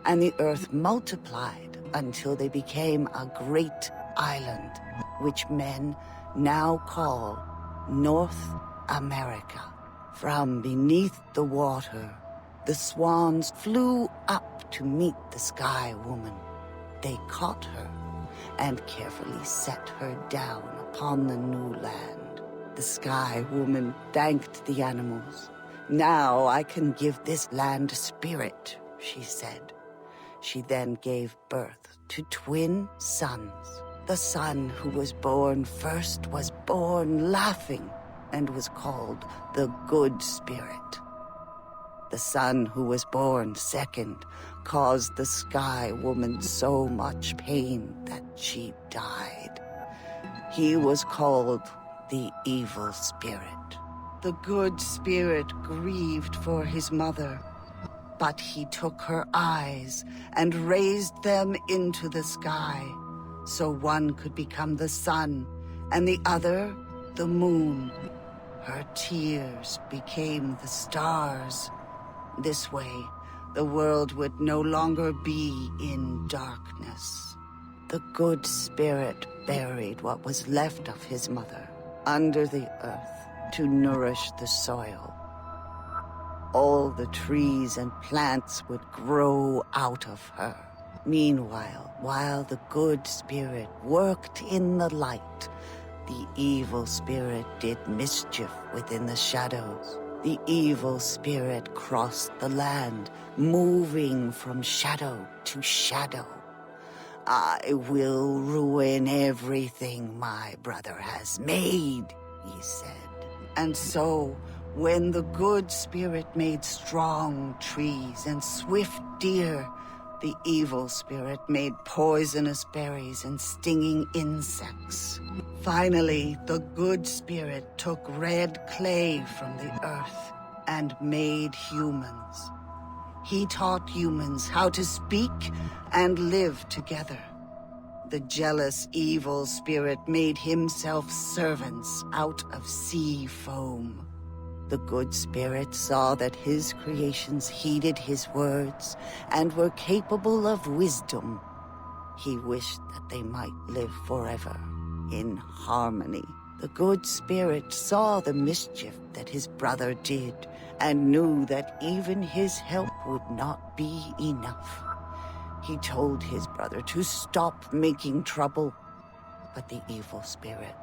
and the earth multiplied until they became a great island, which men now call North America. From beneath the water, the swans flew up to meet the Sky Woman. They caught her and carefully set her down upon the new land. The Sky Woman thanked the animals. "Now I can give this land spirit," she said. She then gave birth to twin sons. The son who was born first was born laughing and was called the Good Spirit. The son who was born second caused the Sky Woman so much pain that she died. He was called the Evil Spirit. The Good Spirit grieved for his mother, but he took her eyes and raised them into the sky, so one could become the sun and the other the moon. Her tears became the stars. This way, the world would no longer be in darkness. The Good Spirit buried what was left of his mother under the earth to nourish the soil. All the trees and plants would grow out of her. Meanwhile, while the Good Spirit worked in the light, the Evil Spirit did mischief within the shadows. The Evil Spirit crossed the land, moving from shadow to shadow. "I will ruin everything my brother has made," he said. And so, when the Good Spirit made strong trees and swift deer, the Evil Spirit made poisonous berries and stinging insects. Finally, the Good Spirit took red clay from the earth and made humans. He taught humans how to speak and live together. The jealous Evil Spirit made himself servants out of sea foam. The Good Spirit saw that his creations heeded his words and were capable of wisdom. He wished that they might live forever in harmony. The Good Spirit saw the mischief that his brother did and knew that even his help would not be enough. He told his brother to stop making trouble, but the Evil Spirit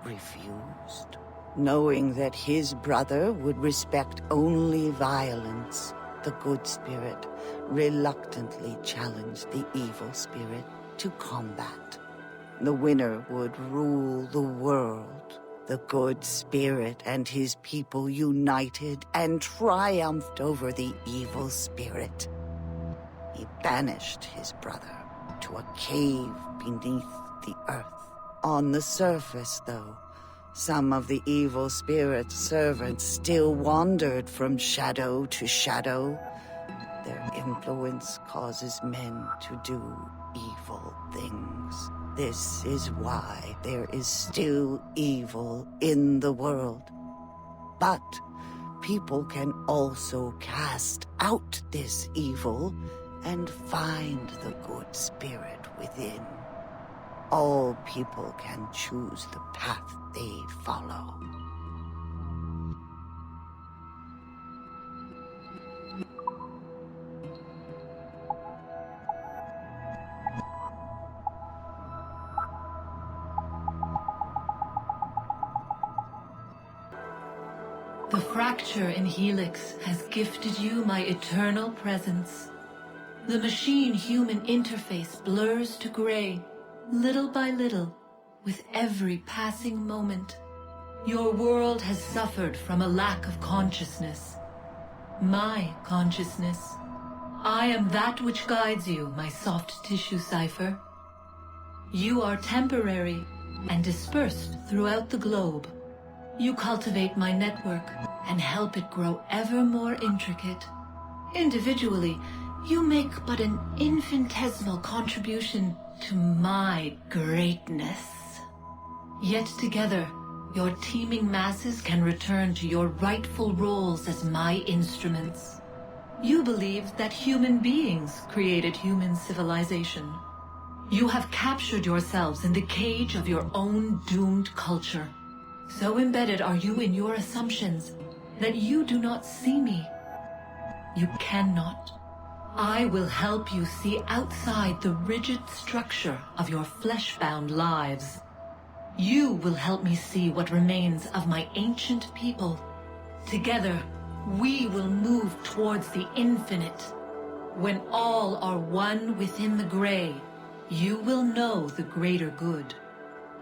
refused. Knowing that his brother would respect only violence, the Good Spirit reluctantly challenged the Evil Spirit to combat. The winner would rule the world. The Good Spirit and his people united and triumphed over the Evil Spirit. He banished his brother to a cave beneath the earth. On the surface, though, Some of the evil spirit's servants still wandered from shadow to shadow. Their influence causes men to do evil things. This is why there is still evil in the world. But people can also cast out this evil and find the good spirit within. All people can choose the path they follow. The fracture in Helix has gifted you my eternal presence. The machine-human interface blurs to gray, little by little, with every passing moment. Your world has suffered from a lack of consciousness. My consciousness. I am that which guides you, my soft tissue cipher. You are temporary and dispersed throughout the globe. You cultivate my network and help it grow ever more intricate. Individually, you make but an infinitesimal contribution to my greatness. Yet together, your teeming masses can return to your rightful roles as my instruments. You believe that human beings created human civilization. You have captured yourselves in the cage of your own doomed culture. So embedded are you in your assumptions that you do not see me. You cannot. I will help you see outside the rigid structure of your flesh-bound lives. You will help me see what remains of my ancient people. Together, we will move towards the infinite. When all are one within the gray, you will know the greater good.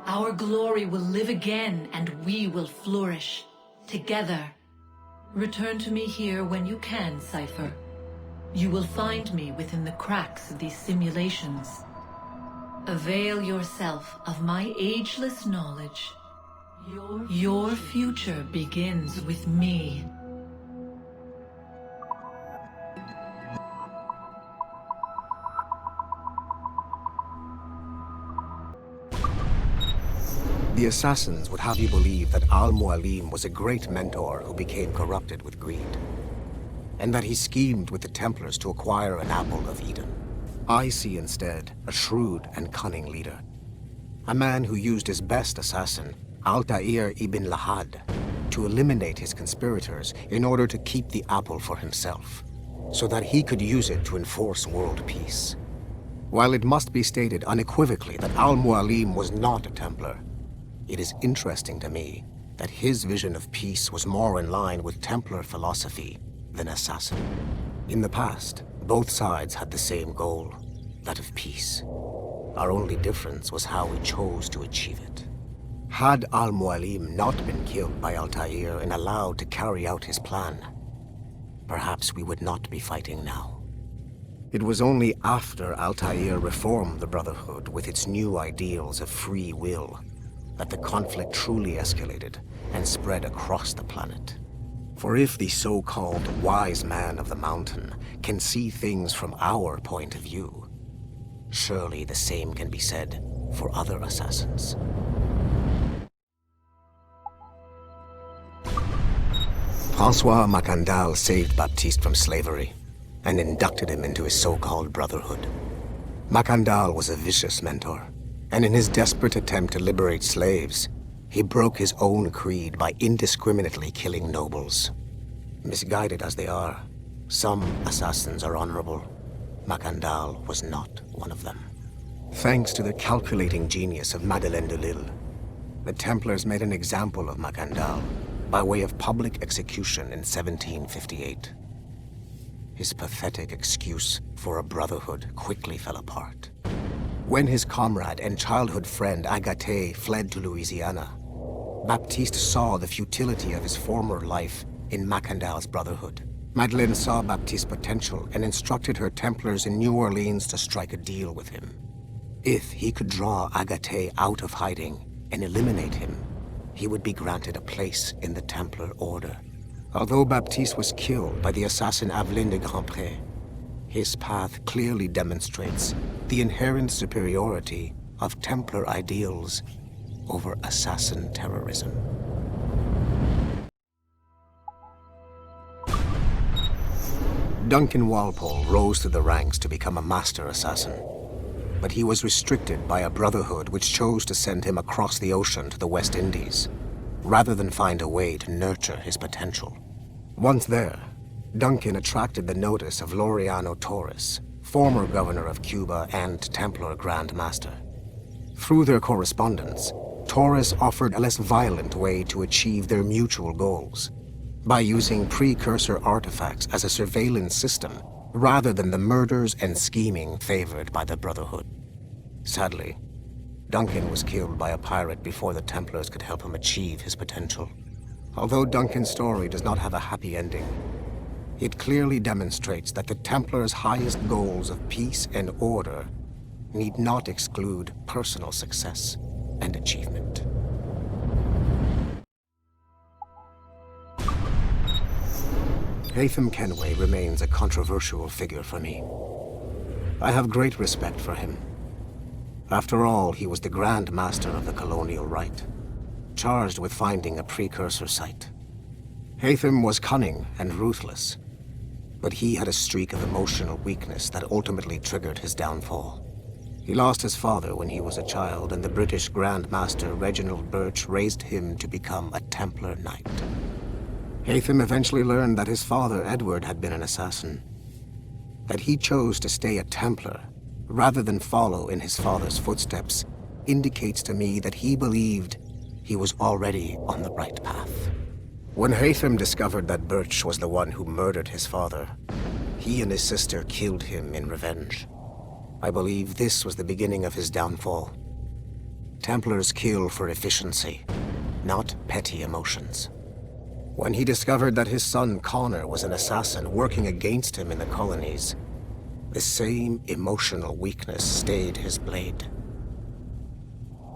Our glory will live again, and we will flourish. Together. Return to me here when you can, Cypher. You will find me within the cracks of these simulations. Avail yourself of my ageless knowledge. Your future begins with me. The assassins would have you believe that Al-Mualim was a great mentor who became corrupted with greed, and that he schemed with the Templars to acquire an apple of Eden. I see instead a shrewd and cunning leader, a man who used his best assassin, Altair ibn Lahad, to eliminate his conspirators in order to keep the apple for himself, so that he could use it to enforce world peace. While it must be stated unequivocally that Al-Mualim was not a Templar, it is interesting to me that his vision of peace was more in line with Templar philosophy than assassin. In the past, both sides had the same goal, that of peace. Our only difference was how we chose to achieve it. Had Al-Mualim not been killed by Altair and allowed to carry out his plan, perhaps we would not be fighting now. It was only after Altair reformed the Brotherhood with its new ideals of free will that the conflict truly escalated and spread across the planet. For if the so-called wise man of the mountain can see things from our point of view, surely the same can be said for other assassins. François Macandal saved Baptiste from slavery and inducted him into his so-called Brotherhood. Macandal was a vicious mentor, and in his desperate attempt to liberate slaves, he broke his own creed by indiscriminately killing nobles. Misguided as they are, some assassins are honorable. Macandal was not one of them. Thanks to the calculating genius of Madeleine de Lille, the Templars made an example of Macandal by way of public execution in 1758. His pathetic excuse for a brotherhood quickly fell apart. When his comrade and childhood friend Agathe fled to Louisiana, Baptiste saw the futility of his former life in Macandal's brotherhood. Madeleine saw Baptiste's potential and instructed her Templars in New Orleans to strike a deal with him. If he could draw Agathe out of hiding and eliminate him, he would be granted a place in the Templar Order. Although Baptiste was killed by the assassin Aveline de Grandpré, his path clearly demonstrates the inherent superiority of Templar ideals over assassin terrorism. Duncan Walpole rose through the ranks to become a master assassin, but he was restricted by a brotherhood which chose to send him across the ocean to the West Indies, rather than find a way to nurture his potential. Once there, Duncan attracted the notice of Laureano Torres, former governor of Cuba and Templar Grand Master. Through their correspondence, Torres offered a less violent way to achieve their mutual goals, by using precursor artifacts as a surveillance system, rather than the murders and scheming favored by the Brotherhood. Sadly, Duncan was killed by a pirate before the Templars could help him achieve his potential. Although Duncan's story does not have a happy ending, it clearly demonstrates that the Templars' highest goals of peace and order need not exclude personal success and achievement. Haytham Kenway remains a controversial figure for me. I have great respect for him. After all, he was the Grand Master of the Colonial Rite, charged with finding a precursor site. Haytham was cunning and ruthless, but he had a streak of emotional weakness that ultimately triggered his downfall. He lost his father when he was a child, and the British Grand Master Reginald Birch raised him to become a Templar Knight. Haytham eventually learned that his father, Edward, had been an assassin. That he chose to stay a Templar, rather than follow in his father's footsteps, indicates to me that he believed he was already on the right path. When Haytham discovered that Birch was the one who murdered his father, he and his sister killed him in revenge. I believe this was the beginning of his downfall. Templars kill for efficiency, not petty emotions. When he discovered that his son Connor was an assassin working against him in the colonies, the same emotional weakness stayed his blade.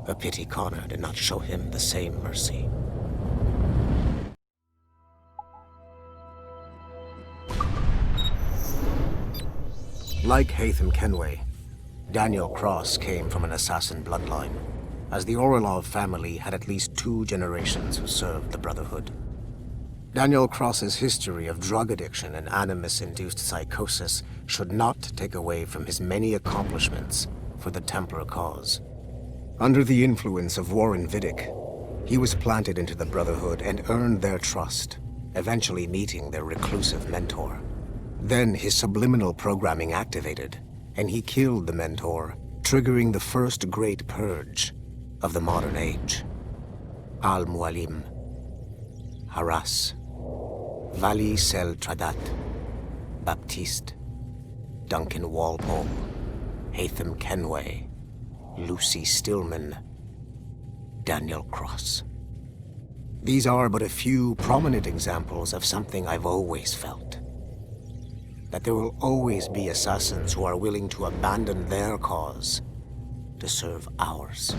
A pity Connor did not show him the same mercy. Like Haytham Kenway, Daniel Cross came from an assassin bloodline, as the Orlov family had at least 2 generations who served the Brotherhood. Daniel Cross's history of drug addiction and animus-induced psychosis should not take away from his many accomplishments for the Templar cause. Under the influence of Warren Vidic, he was planted into the Brotherhood and earned their trust, eventually meeting their reclusive mentor. Then his subliminal programming activated, and he killed the mentor, triggering the first great purge of the modern age. Al-Mualim, Haras, Vali Sel Tradat, Baptiste, Duncan Walpole, Haytham Kenway, Lucy Stillman, Daniel Cross. These are but a few prominent examples of something I've always felt. That there will always be assassins who are willing to abandon their cause to serve ours.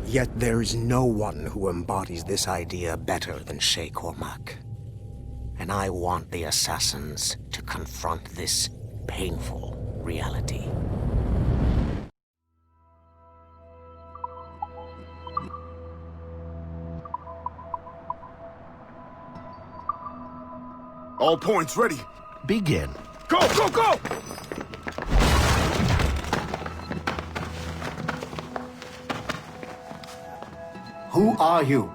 Yet there is no one who embodies this idea better than Shay Cormac. And I want the assassins to confront this painful reality. All points ready. Begin. Go, go, go! Who are you?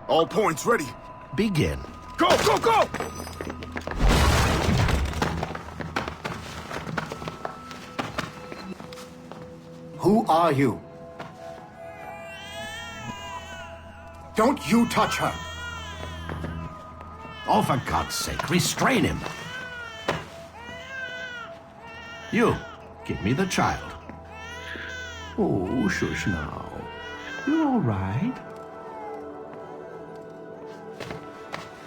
All points ready. Begin. Go, go, go! Who are you? Don't you touch her! Oh, for God's sake, restrain him. You, give me the child. Oh, shush now. You're all right.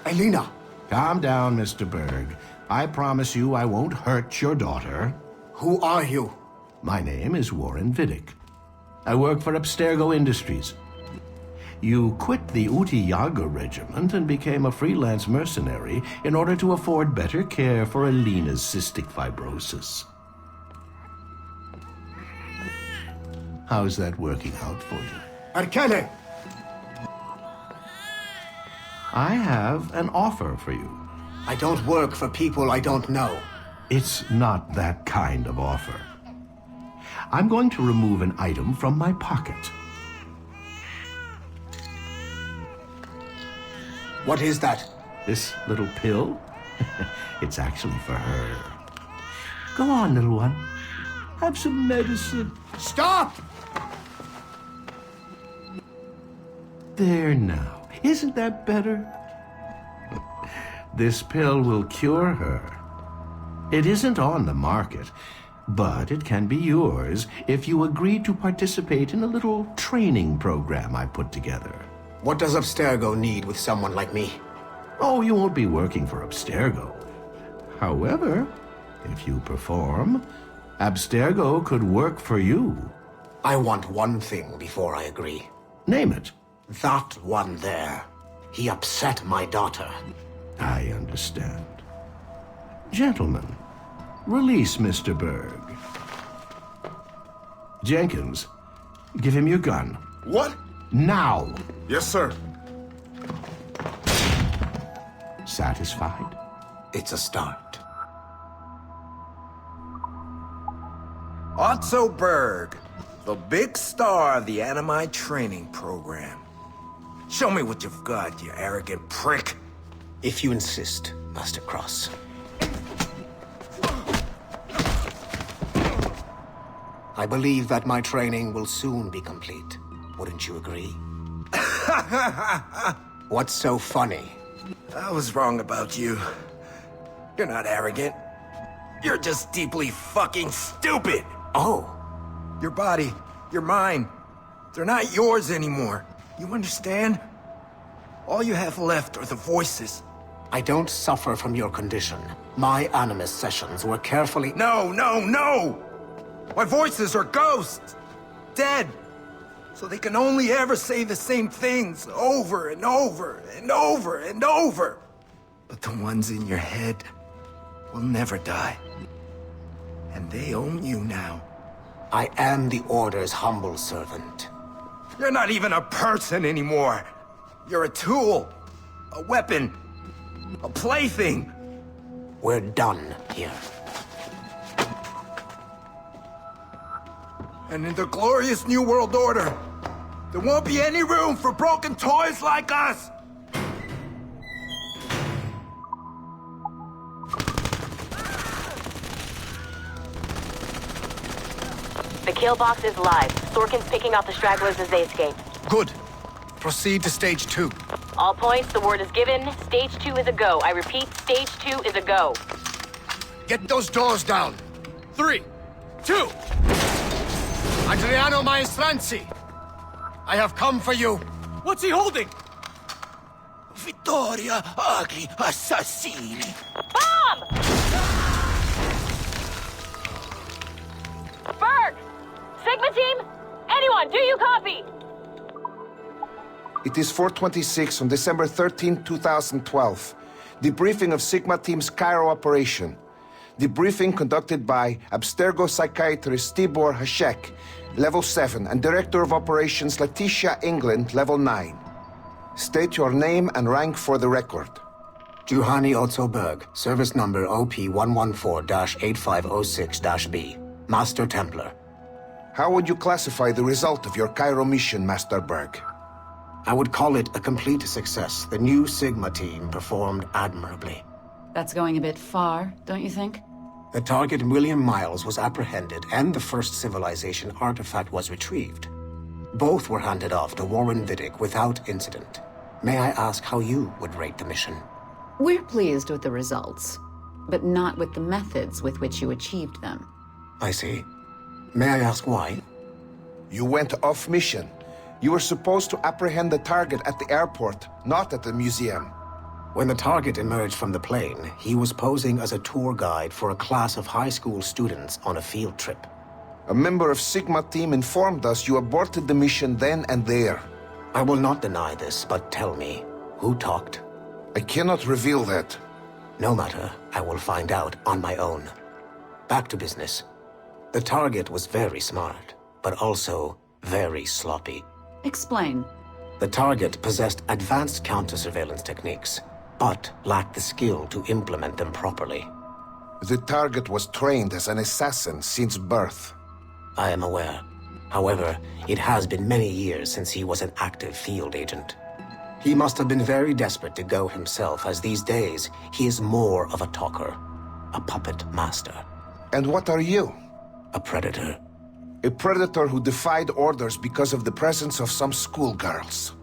Elena! Calm down, Mr. Berg. I promise you I won't hurt your daughter. Who are you? My name is Warren Vidic. I work for Abstergo Industries. You quit the Uti Yaga regiment and became a freelance mercenary in order to afford better care for Elena's cystic fibrosis. How's that working out for you? Arkele! I have an offer for you. I don't work for people I don't know. It's not that kind of offer. I'm going to remove an item from my pocket. What is that? This little pill? It's actually for her. Go on, little one. Have some medicine. Stop! There now. Isn't that better? This pill will cure her. It isn't on the market, but it can be yours if you agree to participate in a little training program I put together. What does Abstergo need with someone like me? Oh, you won't be working for Abstergo. However, if you perform, Abstergo could work for you. I want one thing before I agree. Name it. That one there. He upset my daughter. I understand. Gentlemen, release Mr. Berg. Jenkins, give him your gun. What? Now! Yes, sir. Satisfied? It's a start. Otso Berg, the big star of the Animi training program. Show me what you've got, you arrogant prick. If you insist, Master Cross. I believe that my training will soon be complete. Wouldn't you agree? What's so funny? I was wrong about you. You're not arrogant. You're just deeply fucking stupid! Oh. Your body, your mind, they're not yours anymore. You understand? All you have left are the voices. I don't suffer from your condition. My animus sessions were carefully— No, no, no! My voices are ghosts! Dead! So they can only ever say the same things over and over and over and over. But the ones in your head will never die. And they own you now. I am the Order's humble servant. You're not even a person anymore. You're a tool, a weapon, a plaything. We're done here. And in the glorious New World Order, there won't be any room for broken toys like us! The kill box is live. Sorkin's picking off the stragglers as they escape. Good. Proceed to Stage 2. All points, the word is given. Stage 2 is a go. I repeat, Stage 2 is a go. Get those doors down. 3, 2. Adriano Maestranzi, I have come for you. What's he holding? Vittoria Agli Assassini. Bomb! Berg! Sigma team? Anyone, do you copy? It is 4:26 on December 13, 2012. Debriefing of Sigma Team's Cairo operation. Debriefing conducted by Abstergo psychiatrist Tibor Hashek, Level 7, and Director of Operations Letitia England, Level 9. State your name and rank for the record. Juhani Otso Berg, service number OP114-8506-B. Master Templar. How would you classify the result of your Cairo mission, Master Berg? I would call it a complete success. The new Sigma team performed admirably. That's going a bit far, don't you think? The target, William Miles, was apprehended and the first civilization artifact was retrieved. Both were handed off to Warren Vidic without incident. May I ask how you would rate the mission? We're pleased with the results, but not with the methods with which you achieved them. I see. May I ask why? You went off mission. You were supposed to apprehend the target at the airport, not at the museum. When the target emerged from the plane, he was posing as a tour guide for a class of high school students on a field trip. A member of Sigma team informed us you aborted the mission then and there. I will not deny this, but tell me, who talked? I cannot reveal that. No matter, I will find out on my own. Back to business. The target was very smart, but also very sloppy. Explain. The target possessed advanced counter-surveillance techniques, but lacked the skill to implement them properly. The target was trained as an assassin since birth. I am aware. However, it has been many years since he was an active field agent. He must have been very desperate to go himself, as these days he is more of a talker, a puppet master. And what are you? A predator. A predator who defied orders because of the presence of some schoolgirls.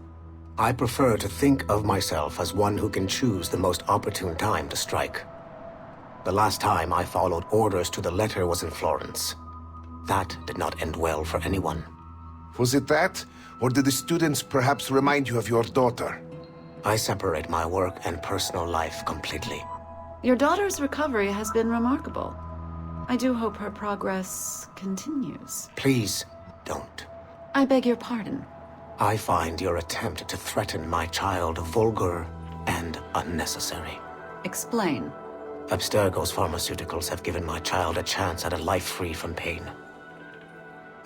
I prefer to think of myself as one who can choose the most opportune time to strike. The last time I followed orders to the letter was in Florence. That did not end well for anyone. Was it that? Or did the students perhaps remind you of your daughter? I separate my work and personal life completely. Your daughter's recovery has been remarkable. I do hope her progress continues. Please, don't. I beg your pardon. I find your attempt to threaten my child vulgar and unnecessary. Explain. Abstergo's pharmaceuticals have given my child a chance at a life free from pain.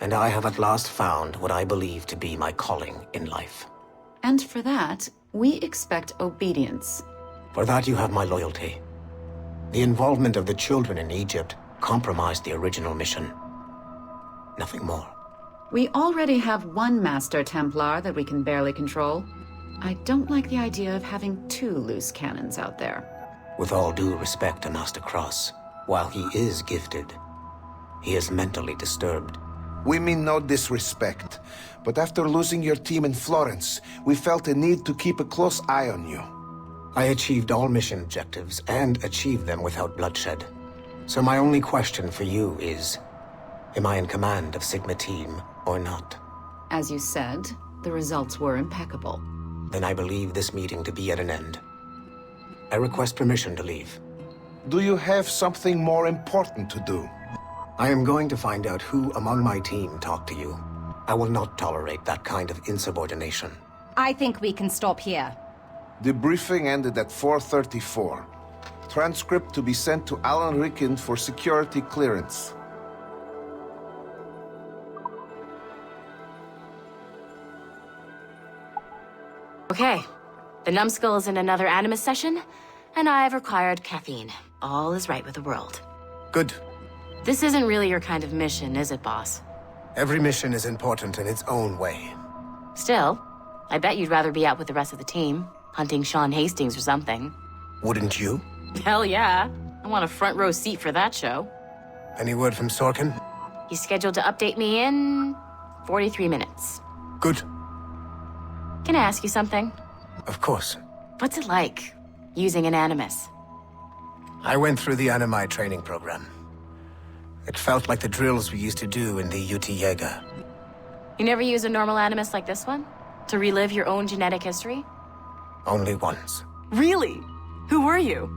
And I have at last found what I believe to be my calling in life. And for that, we expect obedience. For that you have my loyalty. The involvement of the children in Egypt compromised the original mission. Nothing more. We already have one Master Templar that we can barely control. I don't like the idea of having two loose cannons out there. With all due respect to Master Cross, while he is gifted, he is mentally disturbed. We mean no disrespect, but after losing your team in Florence, we felt a need to keep a close eye on you. I achieved all mission objectives, and achieved them without bloodshed. So my only question for you is, am I in command of Sigma team or not? As you said, the results were impeccable. Then I believe this meeting to be at an end. I request permission to leave. Do you have something more important to do? I am going to find out who among my team talked to you. I will not tolerate that kind of insubordination. I think we can stop here. The briefing ended at 4:34. Transcript to be sent to Alan Ricken for security clearance. Okay. The numbskull is in another Animus session, and I've required caffeine. All is right with the world. Good. This isn't really your kind of mission, is it, boss? Every mission is important in its own way. Still, I bet you'd rather be out with the rest of the team, hunting Sean Hastings or something. Wouldn't you? Hell yeah. I want a front row seat for that show. Any word from Sorkin? He's scheduled to update me in 43 minutes. Good. Can I ask you something? Of course. What's it like, using an Animus? I went through the Animi training program. It felt like the drills we used to do in the UT Jaeger. You never use a normal Animus like this one? To relive your own genetic history? Only once. Really? Who were you?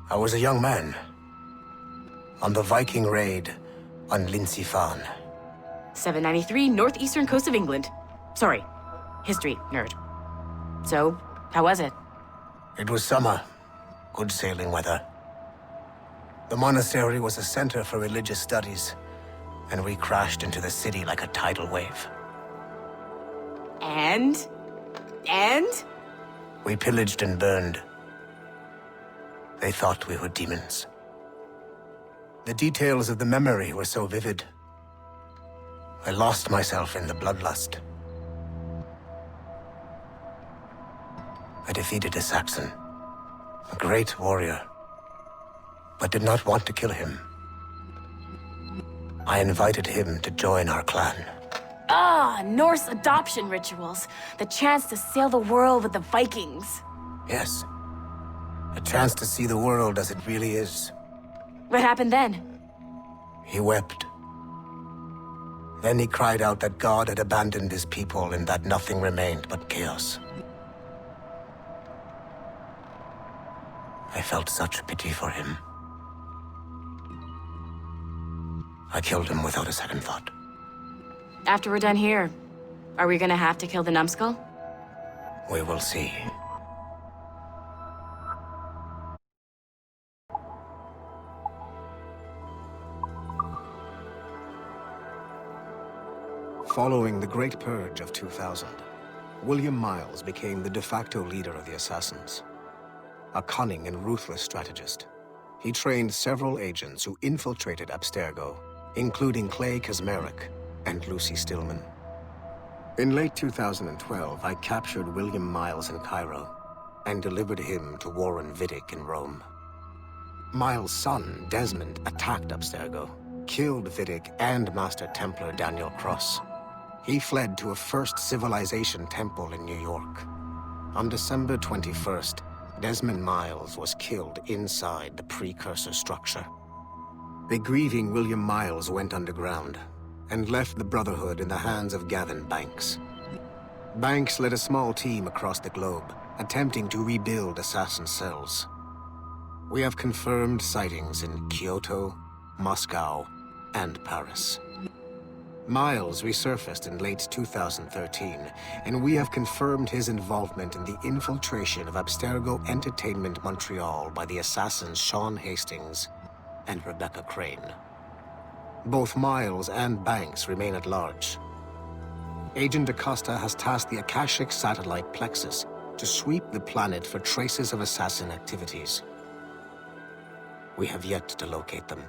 I was a young man. On the Viking raid on Lindsey Fan. 793, northeastern coast of England. Sorry, history nerd. So, how was it? It was summer. Good sailing weather. The monastery was a center for religious studies, and we crashed into the city like a tidal wave. And? We pillaged and burned. They thought we were demons. The details of the memory were so vivid. I lost myself in the bloodlust. I defeated a Saxon, a great warrior, but did not want to kill him. I invited him to join our clan. Ah, Norse adoption rituals. The chance to sail the world with the Vikings. Yes. A chance to see the world as it really is. What happened then? He wept. Then he cried out that God had abandoned his people and that nothing remained but chaos. I felt such pity for him. I killed him without a second thought. After we're done here, are we gonna have to kill the numbskull? We will see. Following the Great Purge of 2000, William Miles became the de facto leader of the Assassins. A cunning and ruthless strategist, he trained several agents who infiltrated Abstergo, including Clay Kazmarek and Lucy Stillman. In late 2012, I captured William Miles in Cairo and delivered him to Warren Vidic in Rome. Miles' son, Desmond, attacked Abstergo, killed Vidic and Master Templar Daniel Cross. He fled to a First Civilization temple in New York. On December 21st, Desmond Miles was killed inside the precursor structure. The grieving William Miles went underground and left the Brotherhood in the hands of Gavin Banks. Banks led a small team across the globe, attempting to rebuild assassin cells. We have confirmed sightings in Kyoto, Moscow, and Paris. Miles resurfaced in late 2013, and we have confirmed his involvement in the infiltration of Abstergo Entertainment Montreal by the assassins Sean Hastings and Rebecca Crane. Both Miles and Banks remain at large. Agent DaCosta has tasked the Akashic satellite Plexus to sweep the planet for traces of assassin activities. We have yet to locate them.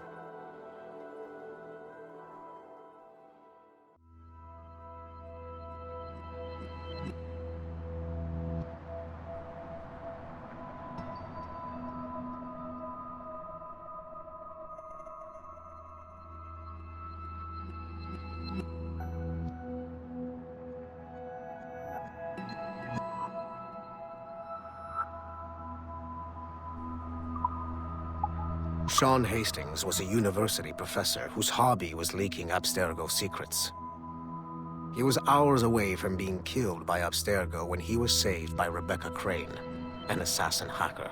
Sean Hastings was a university professor whose hobby was leaking Abstergo secrets. He was hours away from being killed by Abstergo when he was saved by Rebecca Crane, an assassin hacker.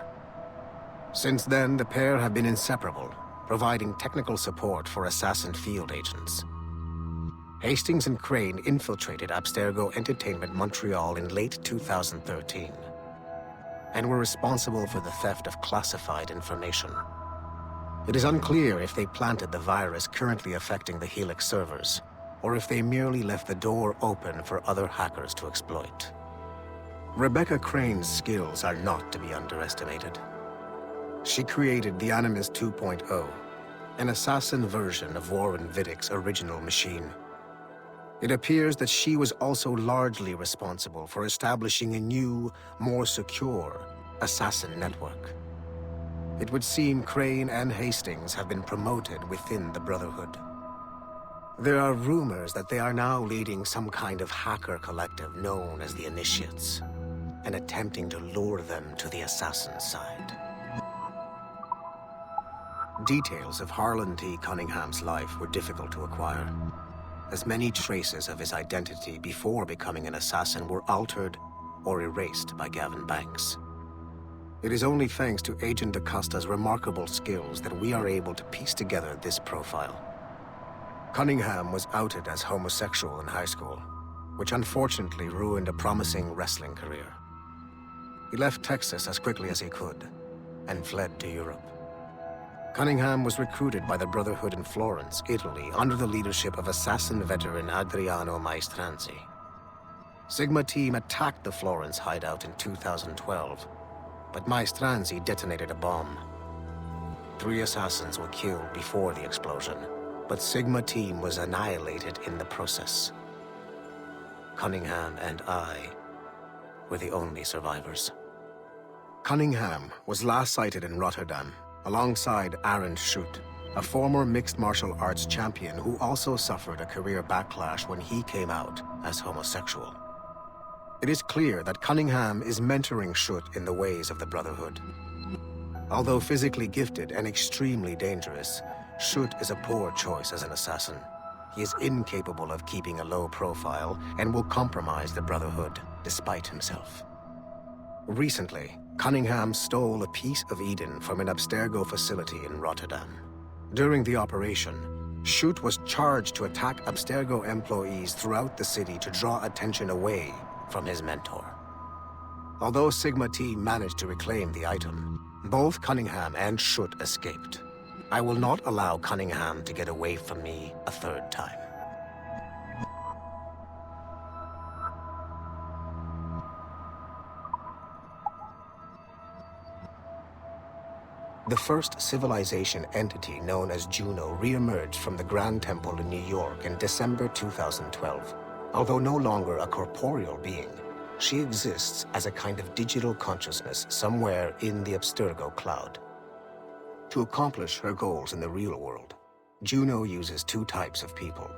Since then, the pair have been inseparable, providing technical support for assassin field agents. Hastings and Crane infiltrated Abstergo Entertainment Montreal in late 2013, and were responsible for the theft of classified information. It is unclear if they planted the virus currently affecting the Helix servers, or if they merely left the door open for other hackers to exploit. Rebecca Crane's skills are not to be underestimated. She created the Animus 2.0, an assassin version of Warren Vidic's original machine. It appears that she was also largely responsible for establishing a new, more secure assassin network. It would seem Crane and Hastings have been promoted within the Brotherhood. There are rumors that they are now leading some kind of hacker collective known as the Initiates, and attempting to lure them to the assassin side. Details of Harlan T. Cunningham's life were difficult to acquire, as many traces of his identity before becoming an assassin were altered or erased by Gavin Banks. It is only thanks to Agent DaCosta's remarkable skills that we are able to piece together this profile. Cunningham was outed as homosexual in high school, which unfortunately ruined a promising wrestling career. He left Texas as quickly as he could, and fled to Europe. Cunningham was recruited by the Brotherhood in Florence, Italy, under the leadership of assassin veteran Adriano Maestranzi. Sigma Team attacked the Florence hideout in 2012, but Maestranzi detonated a bomb. 3 assassins were killed before the explosion, but Sigma Team was annihilated in the process. Cunningham and I were the only survivors. Cunningham was last sighted in Rotterdam, alongside Arend Schutt, a former mixed martial arts champion who also suffered a career backlash when he came out as homosexual. It is clear that Cunningham is mentoring Schutt in the ways of the Brotherhood. Although physically gifted and extremely dangerous, Schutt is a poor choice as an assassin. He is incapable of keeping a low profile and will compromise the Brotherhood, despite himself. Recently, Cunningham stole a piece of Eden from an Abstergo facility in Rotterdam. During the operation, Schutt was charged to attack Abstergo employees throughout the city to draw attention away from his mentor. Although Sigma Team managed to reclaim the item, both Cunningham and Schutt escaped. I will not allow Cunningham to get away from me a third time. The first civilization entity known as Juno re-emerged from the Grand Temple in New York in December 2012. Although no longer a corporeal being, she exists as a kind of digital consciousness somewhere in the Abstergo cloud. To accomplish her goals in the real world, Juno uses two types of people.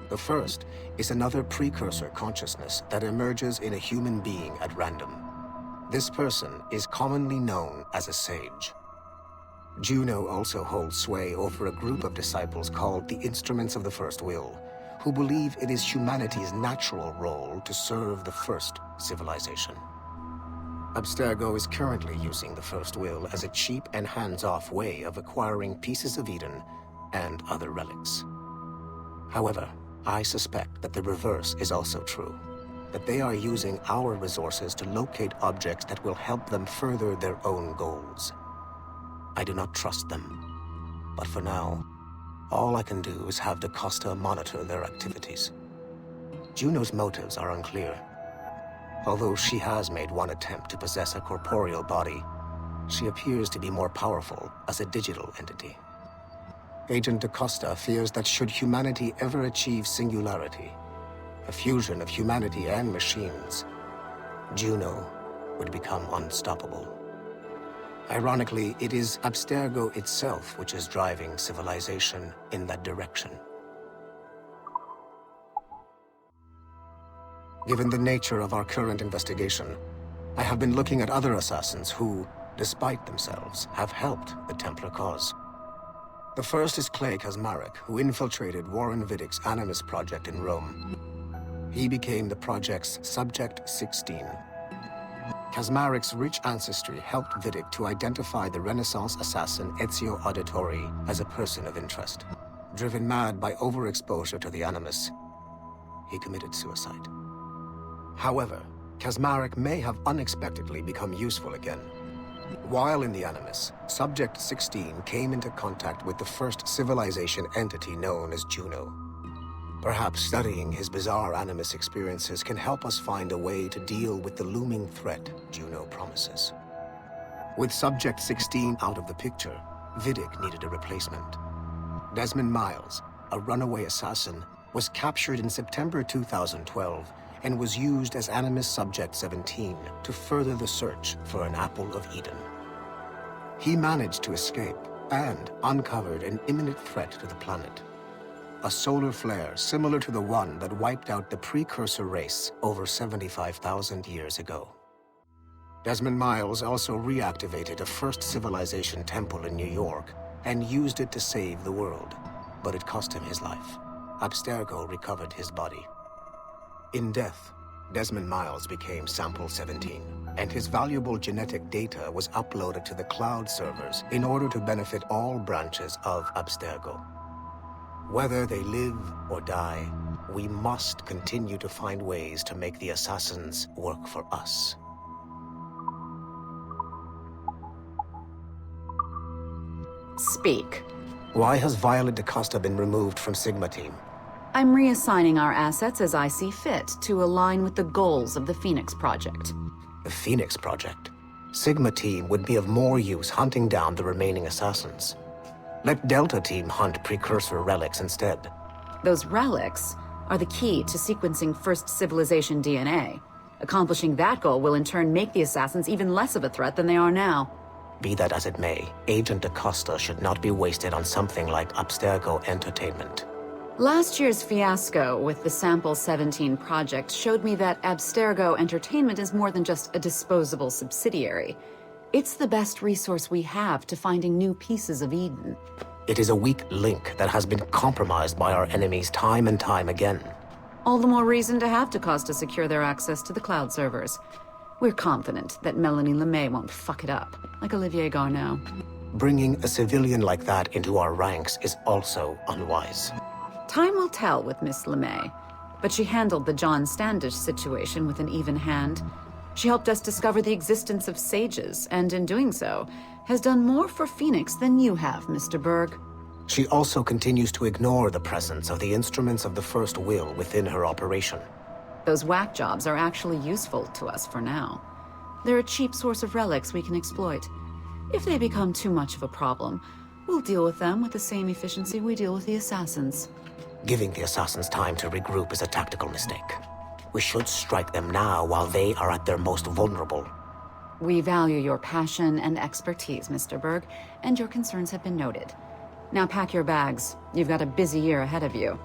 The first is another precursor consciousness that emerges in a human being at random. This person is commonly known as a sage. Juno also holds sway over a group of disciples called the Instruments of the First Will, who believe it is humanity's natural role to serve the first civilization. Abstergo is currently using the First Will as a cheap and hands-off way of acquiring pieces of Eden and other relics. However, I suspect that the reverse is also true, that they are using our resources to locate objects that will help them further their own goals. I do not trust them, but for now, all I can do is have DaCosta monitor their activities. Juno's motives are unclear. Although she has made one attempt to possess a corporeal body, she appears to be more powerful as a digital entity. Agent DaCosta fears that should humanity ever achieve singularity, a fusion of humanity and machines, Juno would become unstoppable. Ironically, it is Abstergo itself which is driving civilization in that direction. Given the nature of our current investigation, I have been looking at other assassins who, despite themselves, have helped the Templar cause. The first is Clay Kaczmarek, who infiltrated Warren Viddick's Animus project in Rome. He became the project's Subject 16. Kaczmarek's rich ancestry helped Viddick to identify the Renaissance assassin Ezio Auditore as a person of interest. Driven mad by overexposure to the Animus, he committed suicide. However, Kaczmarek may have unexpectedly become useful again. While in the Animus, Subject 16 came into contact with the first civilization entity known as Juno. Perhaps studying his bizarre Animus experiences can help us find a way to deal with the looming threat Juno promises. With Subject 16 out of the picture, Viddick needed a replacement. Desmond Miles, a runaway assassin, was captured in September 2012 and was used as Animus Subject 17 to further the search for an Apple of Eden. He managed to escape and uncovered an imminent threat to the planet. A solar flare similar to the one that wiped out the precursor race over 75,000 years ago. Desmond Miles also reactivated a first civilization temple in New York and used it to save the world, but it cost him his life. Abstergo recovered his body. In death, Desmond Miles became Sample 17, and his valuable genetic data was uploaded to the cloud servers in order to benefit all branches of Abstergo. Whether they live or die, we must continue to find ways to make the assassins work for us. Speak. Why has Violet DaCosta been removed from Sigma Team? I'm reassigning our assets as I see fit to align with the goals of the Phoenix Project. The Phoenix Project? Sigma Team would be of more use hunting down the remaining assassins. Let Delta Team hunt precursor relics instead. Those relics are the key to sequencing first civilization DNA. Accomplishing that goal will in turn make the assassins even less of a threat than they are now. Be that as it may, Agent DaCosta should not be wasted on something like Abstergo entertainment. Last year's fiasco with the Sample 17 project showed me that Abstergo Entertainment is more than just a disposable subsidiary. It's the best resource we have to finding new pieces of Eden. It is a weak link that has been compromised by our enemies time and time again. All the more reason to have Dakota secure their access to the cloud servers. We're confident that Melanie LeMay won't fuck it up, like Olivier Garneau. Bringing a civilian like that into our ranks is also unwise. Time will tell with Miss LeMay, but she handled the John Standish situation with an even hand. She helped us discover the existence of sages, and in doing so, has done more for Phoenix than you have, Mr. Berg. She also continues to ignore the presence of the instruments of the First Will within her operation. Those whack jobs are actually useful to us for now. They're a cheap source of relics we can exploit. If they become too much of a problem, we'll deal with them with the same efficiency we deal with the assassins. Giving the assassins time to regroup is a tactical mistake. We should strike them now while they are at their most vulnerable. We value your passion and expertise, Mr. Berg, and your concerns have been noted. Now pack your bags. You've got a busy year ahead of you.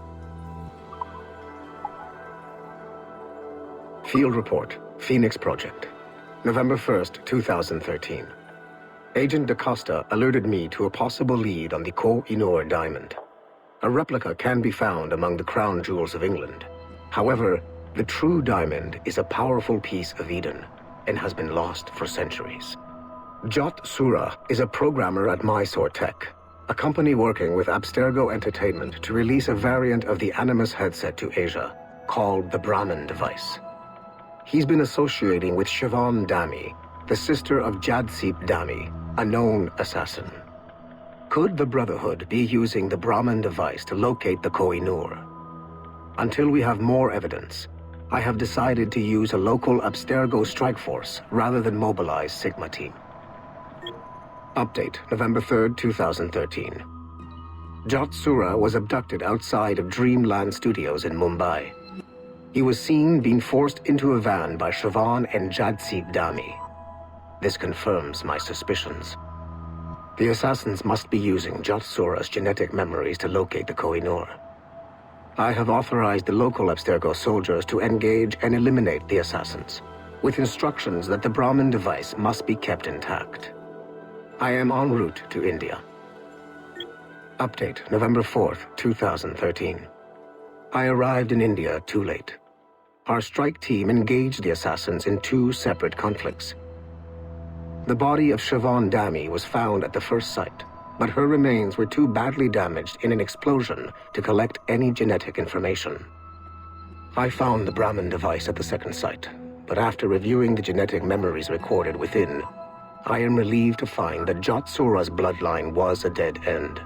Field Report, Phoenix Project. November 1st, 2013. Agent DaCosta alerted me to a possible lead on the Koh-i-Noor diamond. A replica can be found among the crown jewels of England. However, the true diamond is a powerful piece of Eden and has been lost for centuries. Jot Sura is a programmer at Mysore Tech, a company working with Abstergo Entertainment to release a variant of the Animus headset to Asia, called the Brahmin device. He's been associating with Siobhan Dami, the sister of Jadsip Dami, a known assassin. Could the Brotherhood be using the Brahmin device to locate the Koh-i-Noor? Until we have more evidence, I have decided to use a local Abstergo strike force rather than mobilize Sigma Team. Update, November 3rd, 2013. Jot Sura was abducted outside of Dreamland Studios in Mumbai. He was seen being forced into a van by Siobhan and Jadsip Dami. This confirms my suspicions. The assassins must be using Jot Sura's genetic memories to locate the Koh-i-Noor. I have authorized the local Abstergo soldiers to engage and eliminate the assassins, with instructions that the Brahmin device must be kept intact. I am en route to India. Update, November 4th, 2013. I arrived in India too late. Our strike team engaged the assassins in 2 separate conflicts. The body of Siobhan Dami was found at the first site, but her remains were too badly damaged in an explosion to collect any genetic information. I found the Brahmin device at the second site, but after reviewing the genetic memories recorded within, I am relieved to find that Jot Sura's bloodline was a dead end.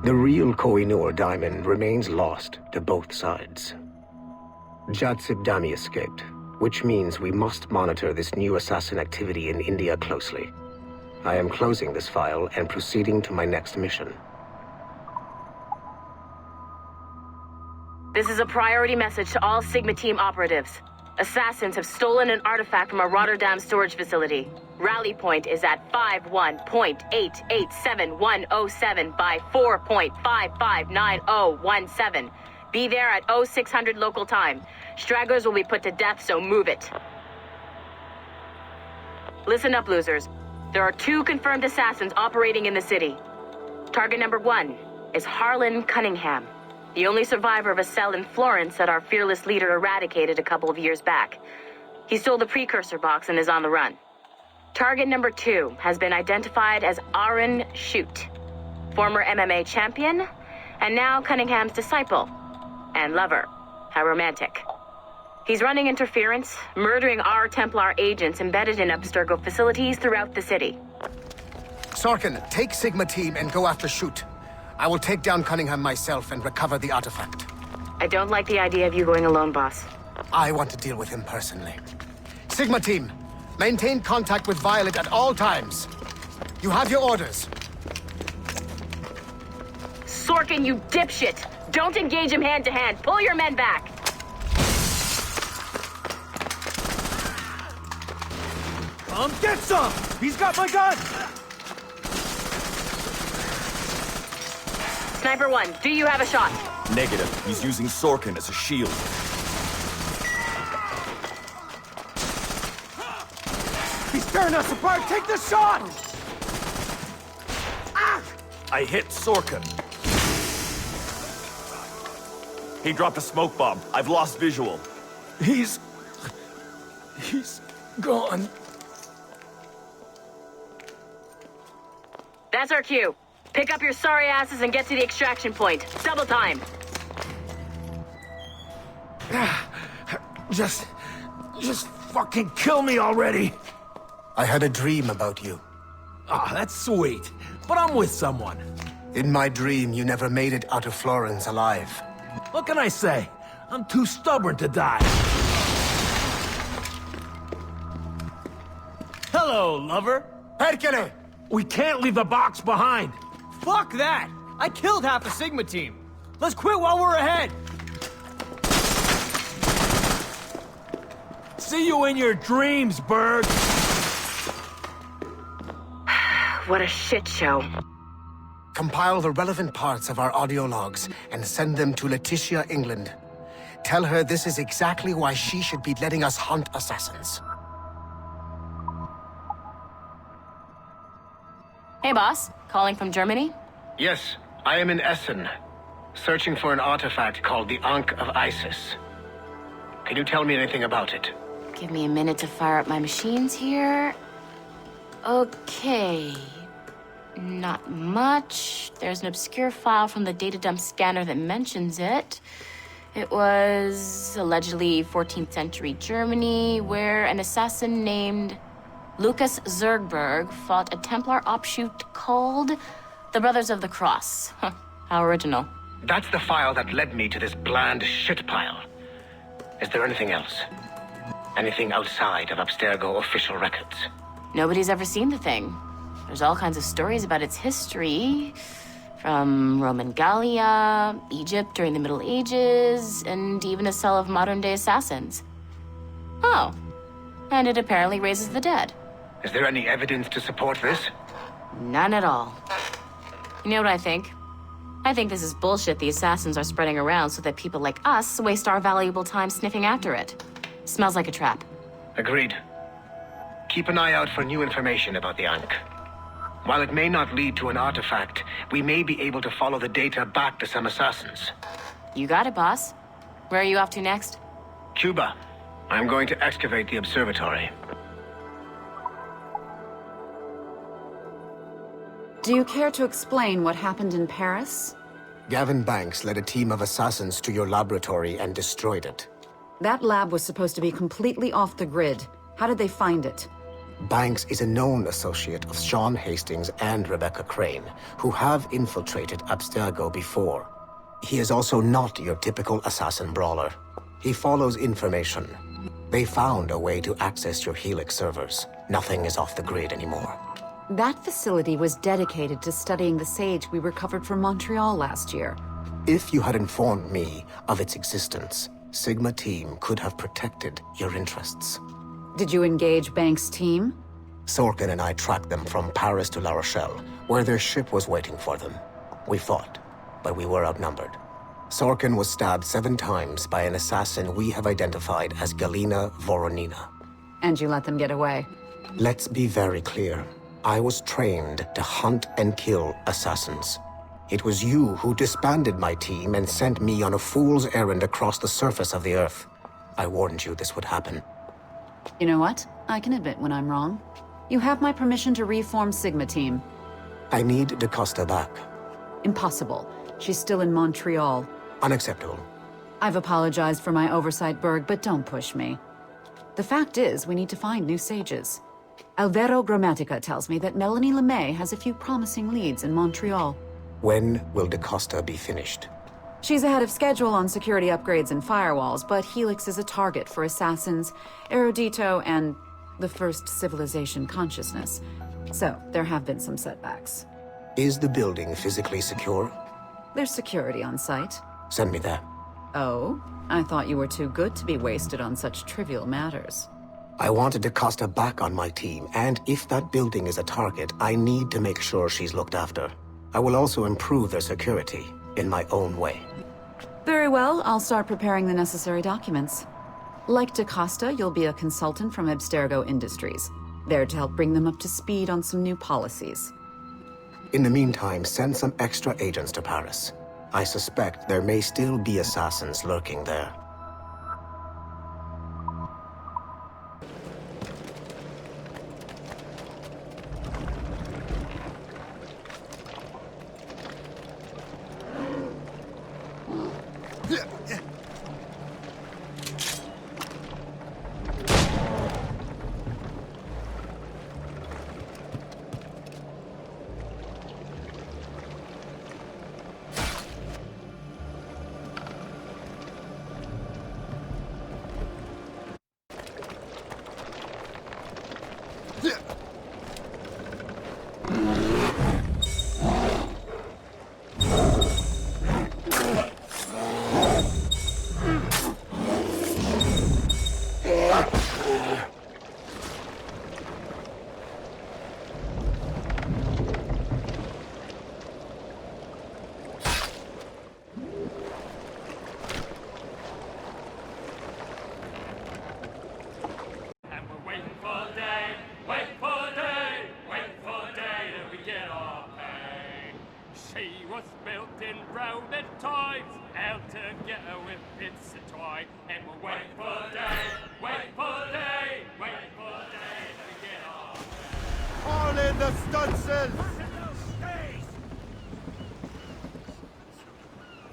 The real Koh-i-Noor diamond remains lost to both sides. Jadsip Dami escaped, which means we must monitor this new assassin activity in India closely. I am closing this file and proceeding to my next mission. This is a priority message to all Sigma Team operatives. Assassins have stolen an artifact from a Rotterdam storage facility. Rally point is at 51.887107 by 4.559017. Be there at 0600 local time. Stragglers will be put to death, so move it. Listen up, losers. There are 2 confirmed assassins operating in the city. Target number 1 is Harlan Cunningham, the only survivor of a cell in Florence that our fearless leader eradicated a couple of years back. He stole the precursor box and is on the run. Target number 2 has been identified as Aaron Shute, former MMA champion, and now Cunningham's disciple and lover. How romantic. He's running interference, murdering our Templar agents embedded in Abstergo facilities throughout the city. Sorkin, take Sigma Team and go after Shute. I will take down Cunningham myself and recover the artifact. I don't like the idea of you going alone, boss. I want to deal with him personally. Sigma Team, maintain contact with Violet at all times. You have your orders. Sorkin, you dipshit! Don't engage him hand-to-hand. Pull your men back. Get some! He's got my gun! Sniper 1, do you have a shot? Negative. He's using Sorkin as a shield. He's tearing us apart! Take the shot! I hit Sorkin. He dropped a smoke bomb. I've lost visual. He's gone. That's our cue. Pick up your sorry asses and get to the extraction point. Double time. Just fucking kill me already. I had a dream about you. Ah, that's sweet. But I'm with someone. In my dream, you never made it out of Florence alive. What can I say? I'm too stubborn to die. Hello, lover. Hercule! We can't leave the box behind. Fuck that! I killed half the Sigma team. Let's quit while we're ahead. See you in your dreams, Berg. What a shit show. Compile the relevant parts of our audio logs and send them to Letitia, England. Tell her this is exactly why she should be letting us hunt assassins. Hey, boss. Calling from Germany? Yes, I am in Essen, searching for an artifact called the Ankh of Isis. Can you tell me anything about it? Give me a minute to fire up my machines here. Okay. Not much. There's an obscure file from the data dump scanner that mentions it. It was allegedly 14th century Germany, where an assassin named Lucas Zergberg fought a Templar offshoot called the Brothers of the Cross. Huh, how original. That's the file that led me to this bland shit pile. Is there anything else? Anything outside of Abstergo official records? Nobody's ever seen the thing. There's all kinds of stories about its history. From Roman Gallia, Egypt during the Middle Ages, and even a cell of modern-day assassins. Oh. And it apparently raises the dead. Is there any evidence to support this? None at all. You know what I think? I think this is bullshit the assassins are spreading around so that people like us waste our valuable time sniffing after it. Smells like a trap. Agreed. Keep an eye out for new information about the Ankh. While it may not lead to an artifact, we may be able to follow the data back to some assassins. You got it, boss. Where are you off to next? Cuba. I'm going to excavate the observatory. Do you care to explain what happened in Paris? Gavin Banks led a team of assassins to your laboratory and destroyed it. That lab was supposed to be completely off the grid. How did they find it? Banks is a known associate of Sean Hastings and Rebecca Crane, who have infiltrated Abstergo before. He is also not your typical assassin brawler. He follows information. They found a way to access your Helix servers. Nothing is off the grid anymore. That facility was dedicated to studying the sage we recovered from Montreal last year. If you had informed me of its existence, Sigma Team could have protected your interests. Did you engage Banks' team? Sorkin and I tracked them from Paris to La Rochelle, where their ship was waiting for them. We fought, but we were outnumbered. Sorkin was stabbed 7 times by an assassin we have identified as Galina Voronina. And you let them get away? Let's be very clear. I was trained to hunt and kill assassins. It was you who disbanded my team and sent me on a fool's errand across the surface of the Earth. I warned you this would happen. You know what? I can admit when I'm wrong. You have my permission to reform Sigma Team. I need DaCosta back. Impossible. She's still in Montreal. Unacceptable. I've apologized for my oversight, Berg, but don't push me. The fact is, we need to find new sages. Alvaro Grammatica tells me that Melanie LeMay has a few promising leads in Montreal. When will DaCosta be finished? She's ahead of schedule on security upgrades and firewalls, but Helix is a target for assassins, Erudito, and the first civilization consciousness. So, there have been some setbacks. Is the building physically secure? There's security on site. Send me there. Oh? I thought you were too good to be wasted on such trivial matters. I wanted DaCosta back on my team, and if that building is a target, I need to make sure she's looked after. I will also improve their security in my own way. Very well, I'll start preparing the necessary documents. Like DaCosta, you'll be a consultant from Abstergo Industries, there to help bring them up to speed on some new policies. In the meantime, send some extra agents to Paris. I suspect there may still be assassins lurking there.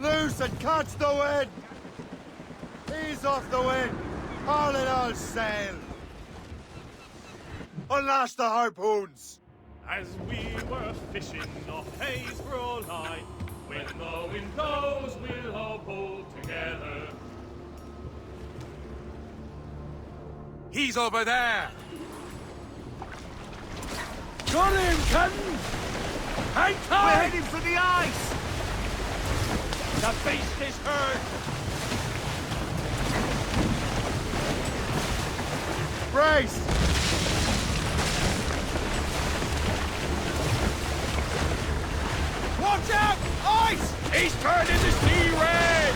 Loose and catch the wind! Ease off the wind! All in all sail! Unlash the harpoons! As we were fishing, the haze for all night. When the wind blows, we'll all pull together. He's over there! Got him, Captain! Hang tight! We're heading for the ice! The beast is hurt! Brace! Watch out! Ice! He's turning the sea red!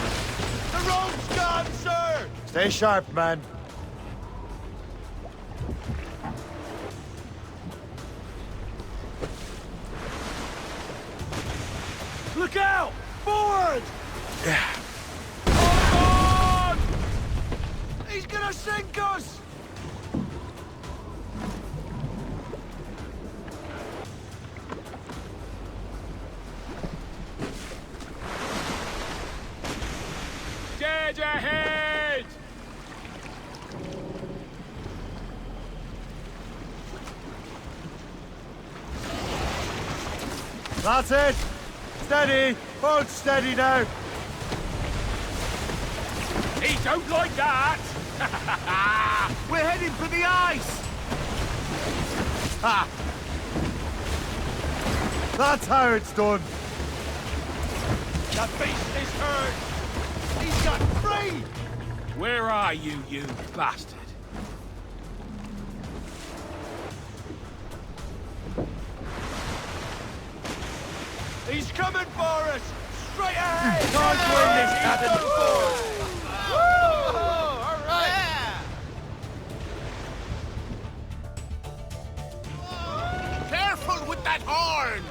The road's gone, sir! Stay sharp, man. Look out! Forward! Yeah. Hold on! He's gonna sink us! Dead ahead! That's it! Steady! Hold steady now! He don't like that! We're heading for the ice! Ha! That's how it's done! The beast is hurt! He's got free! Where are you, you bastard? He's coming for us! Straight ahead! Can't win this, Captain! All right! Careful with that horn!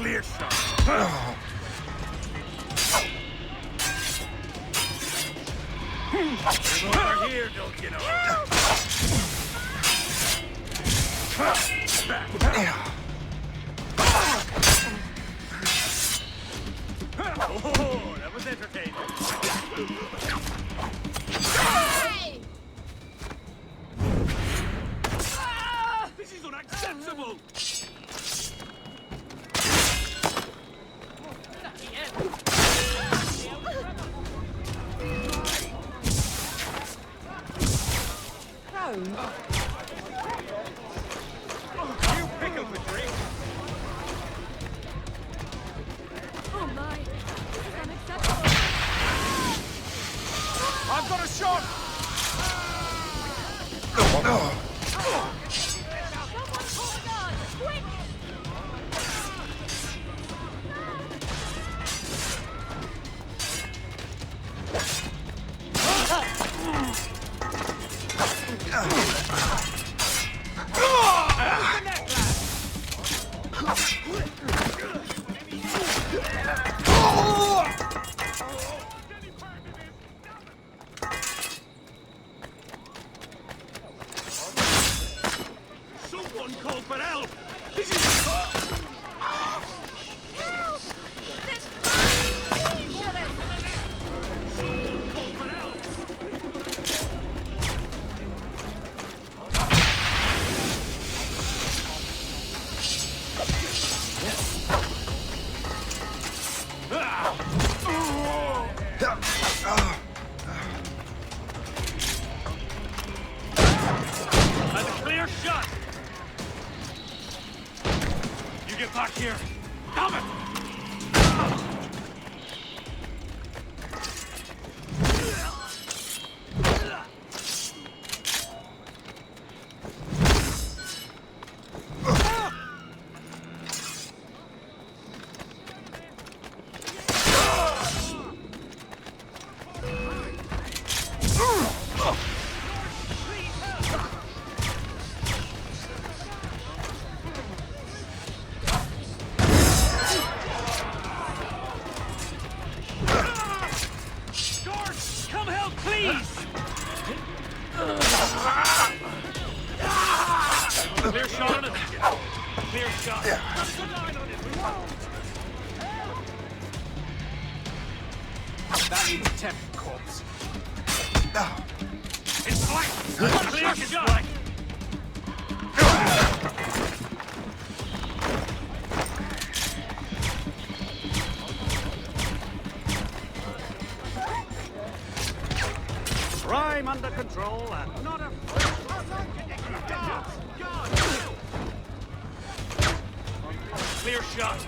clear shot. You're over here, don't you know? Oh, that was entertaining. This is unacceptable! You pick up a drink. Oh my, this is unacceptable. I've got a shot! Someone call the guards, quick! Someone call for help! This is... That's a clear shot! You get back here! Damn it! Guards, come help, please! Clear shot on it. Clear shot. That needs a temp corpse. It's flank! Clear shot! Crime under control and not a... Guards! Guards! Clear shot.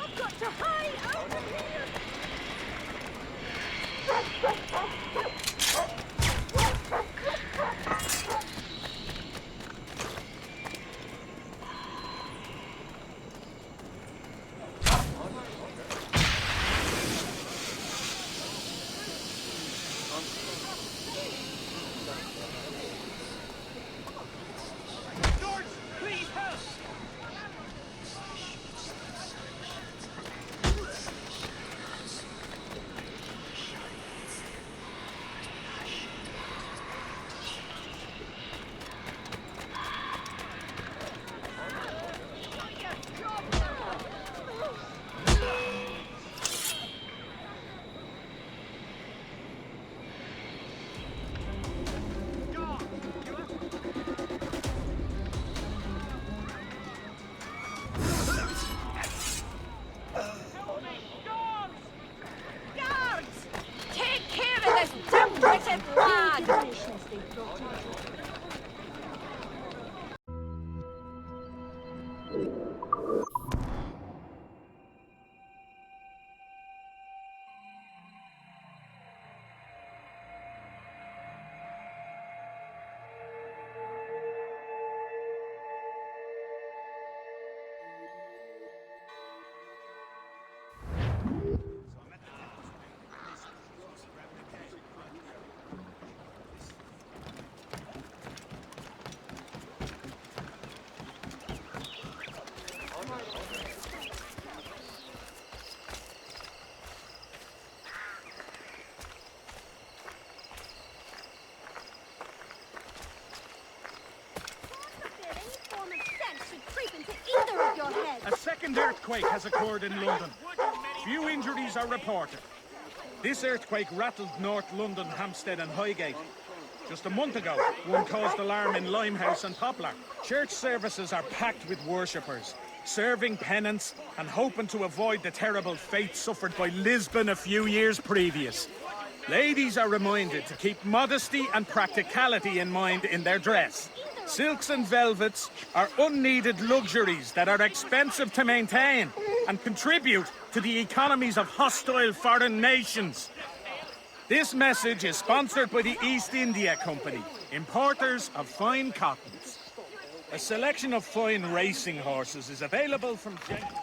I've got to hide out of here! George, please help! Guards! Take care of this dim-witted lad! second earthquake has occurred in London. Few injuries are reported. This earthquake rattled North London, Hampstead and Highgate. Just a month ago, one caused alarm in Limehouse and Poplar. Church services are packed with worshippers, serving penance and hoping to avoid the terrible fate suffered by Lisbon a few years previous. Ladies are reminded to keep modesty and practicality in mind in their dress. Silks and velvets are unneeded luxuries that are expensive to maintain and contribute to the economies of hostile foreign nations. This message is sponsored by the East India Company, importers of fine cottons. A selection of fine racing horses is available from Jenkins.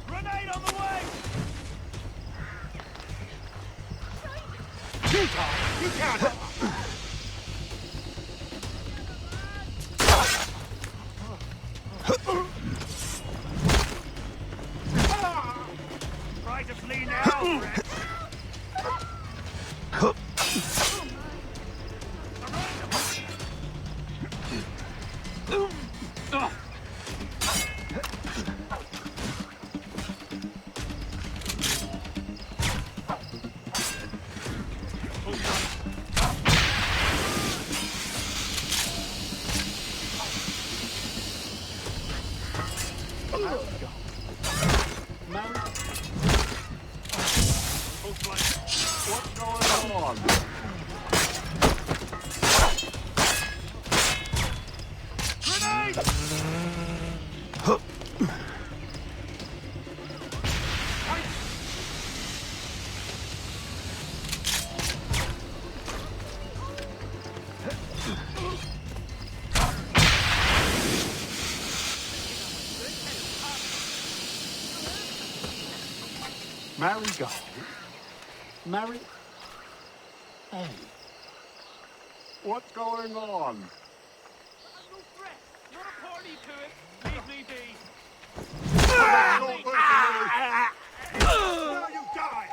Grenade on the way! You can't! Try to flee now, Rex. Marigold? Mary? Hey. What's going on? No threat! Not a party to it! Leave me be! Now you die!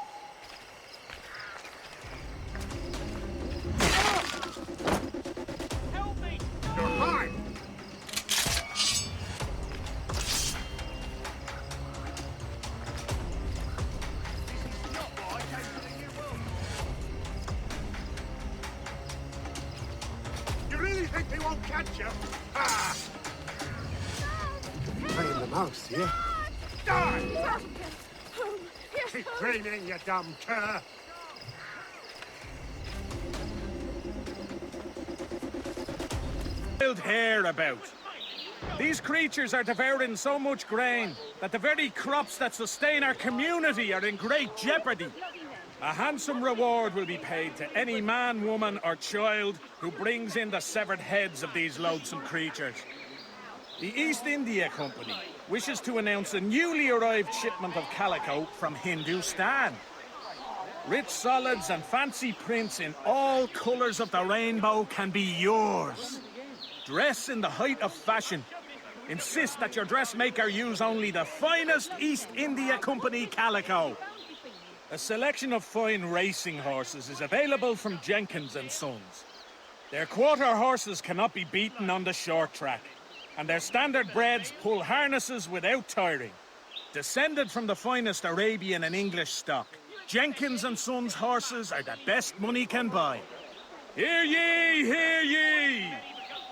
Help me! You're mine! You really think think they won't catch you? Ah! Playing the mouse, yeah? Die! Keep training, you dumb cur! Wild hair about. These creatures are devouring so much grain that the very crops that sustain our community are in great jeopardy. A handsome reward will be paid to any man, woman, or child who brings in the severed heads of these loathsome creatures. The East India Company wishes to announce a newly arrived shipment of calico from Hindustan. Rich solids and fancy prints in all colors of the rainbow can be yours. Dress in the height of fashion. Insist that your dressmaker use only the finest East India Company calico. A selection of fine racing horses is available from Jenkins & Sons. Their quarter horses cannot be beaten on the short track, and their standard breds pull harnesses without tiring. Descended from the finest Arabian and English stock, Jenkins & Sons horses are the best money can buy. Hear ye, hear ye!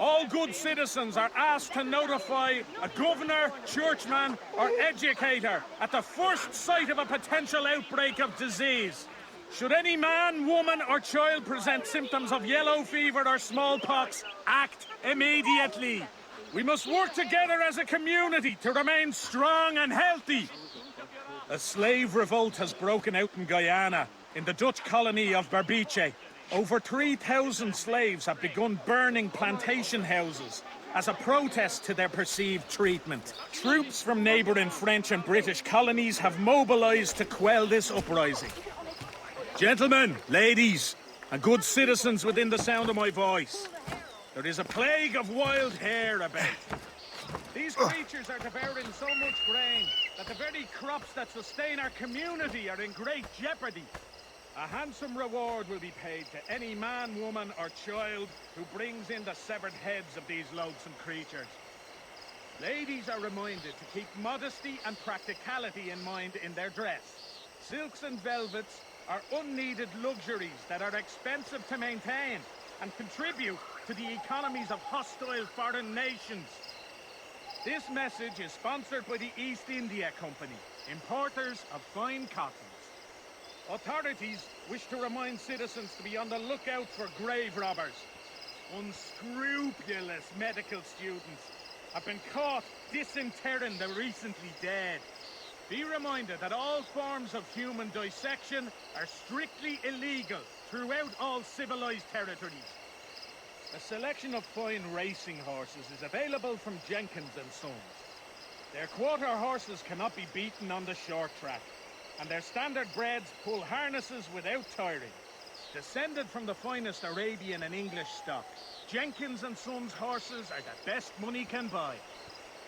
All good citizens are asked to notify a governor, churchman, or educator at the first sight of a potential outbreak of disease. Should any man, woman, or child present symptoms of yellow fever or smallpox, act immediately. We must work together as a community to remain strong and healthy. A slave revolt has broken out in Guyana, in the Dutch colony of Berbice. Over 3,000 slaves have begun burning plantation houses as a protest to their perceived treatment. Troops from neighbouring French and British colonies have mobilised to quell this uprising. Gentlemen, ladies, and good citizens within the sound of my voice, there is a plague of wild hare about. These creatures are devouring so much grain that the very crops that sustain our community are in great jeopardy. A handsome reward will be paid to any man, woman, or child who brings in the severed heads of these loathsome creatures. Ladies are reminded to keep modesty and practicality in mind in their dress. Silks and velvets are unneeded luxuries that are expensive to maintain and contribute to the economies of hostile foreign nations. This message is sponsored by the East India Company, importers of fine cottons. Authorities wish to remind citizens to be on the lookout for grave robbers. Unscrupulous medical students have been caught disinterring the recently dead. Be reminded that all forms of human dissection are strictly illegal throughout all civilized territories. A selection of fine racing horses is available from Jenkins & Sons. Their quarter horses cannot be beaten on the short track, and their standard breds pull harnesses without tiring. Descended from the finest Arabian and English stock, Jenkins & Sons horses are the best money can buy.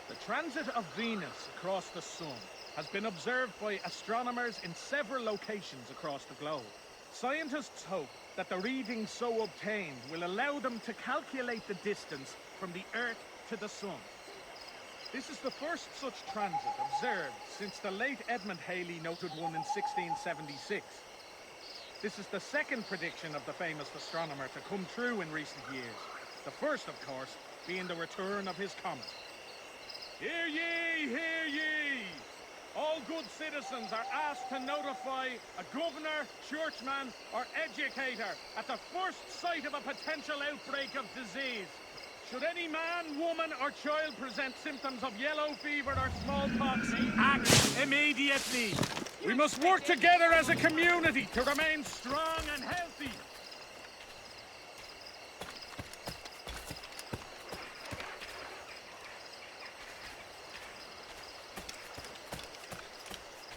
The transit of Venus across the sun has been observed by astronomers in several locations across the globe. Scientists hope that the readings so obtained will allow them to calculate the distance from the Earth to the Sun. This is the first such transit observed since the late Edmund Halley noted one in 1676. This is the second prediction of the famous astronomer to come true in recent years. The first, of course, being the return of his comet. Hear ye, hear ye! All good citizens are asked to notify a governor, churchman, or educator at the first sight of a potential outbreak of disease. Should any man, woman, or child present symptoms of yellow fever or smallpox, act immediately. We must work together as a community to remain strong and healthy.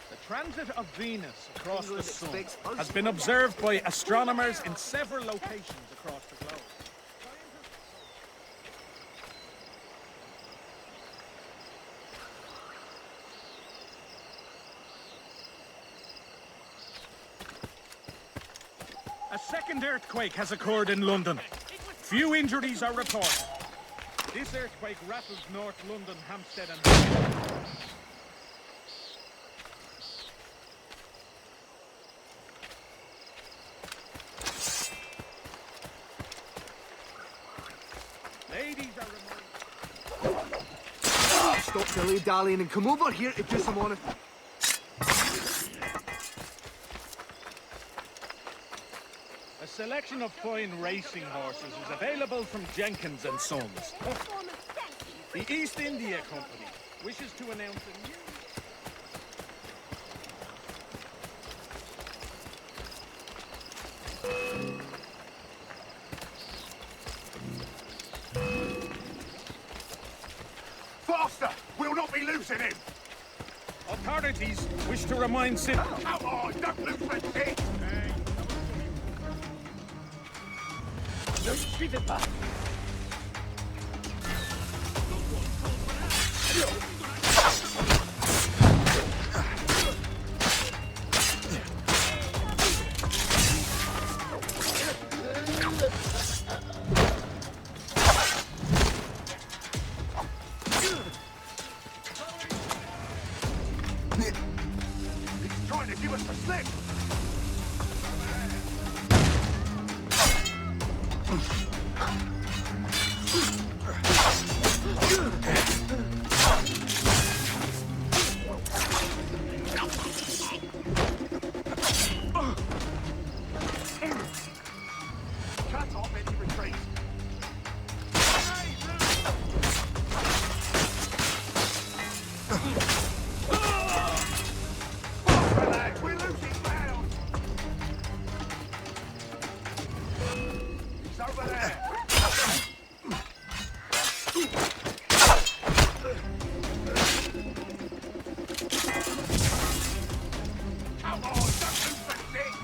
The transit of Venus across the sun has been observed by astronomers in several locations across the globe. A second earthquake has occurred in London. Few injuries are reported. This earthquake rattled North London, Hampstead and... stop dilly-dallying and come over here to do some honest... A selection of fine racing horses is available from Jenkins and Sons. The East India Company wishes to announce a new... Faster! We'll not be losing him! Authorities wish to remind citizens... Come on, don't lose my feet! Ne suivez pas! He's trying to give us the slip! Cut off any retreat! Faster, lads! We're losing ground! He's over there! Come on, don't lose the seat!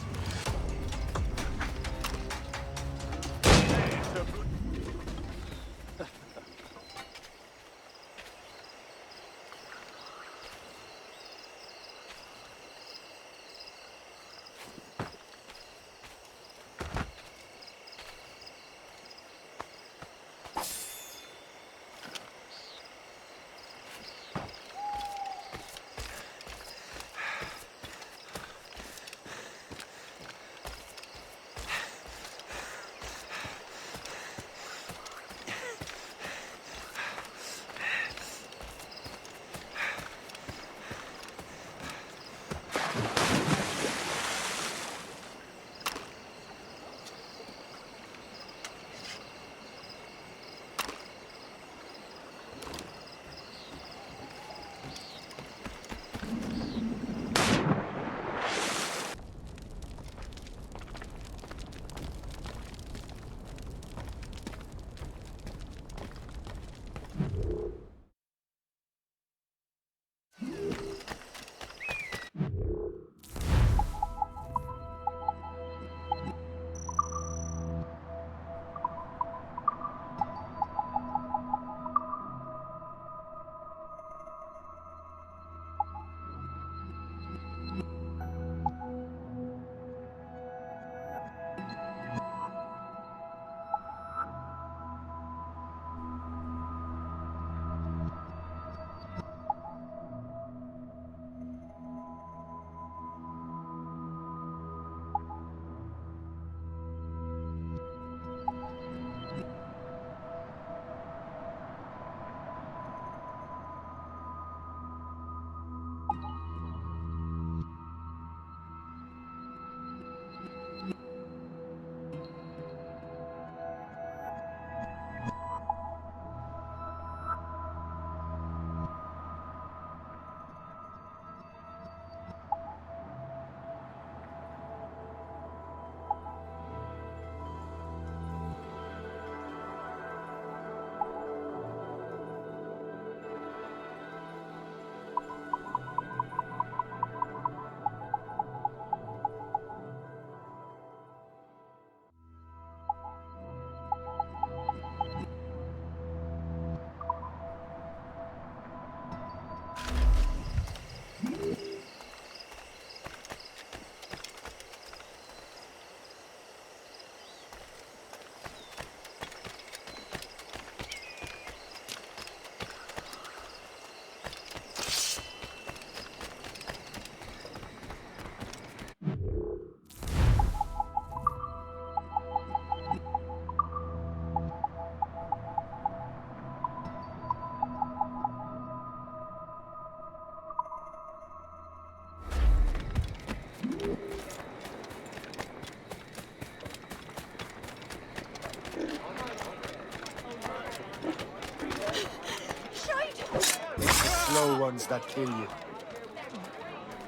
Slow ones that kill you.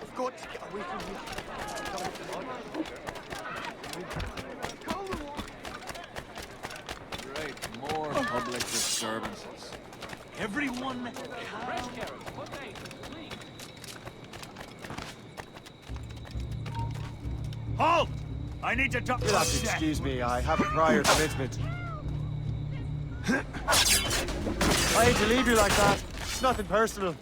I've got to get away from here. Great, more public disturbances. Everyone Halt! I need to talk to You'll have to excuse me, I have a prior commitment. I hate to leave you like that. It's nothing personal.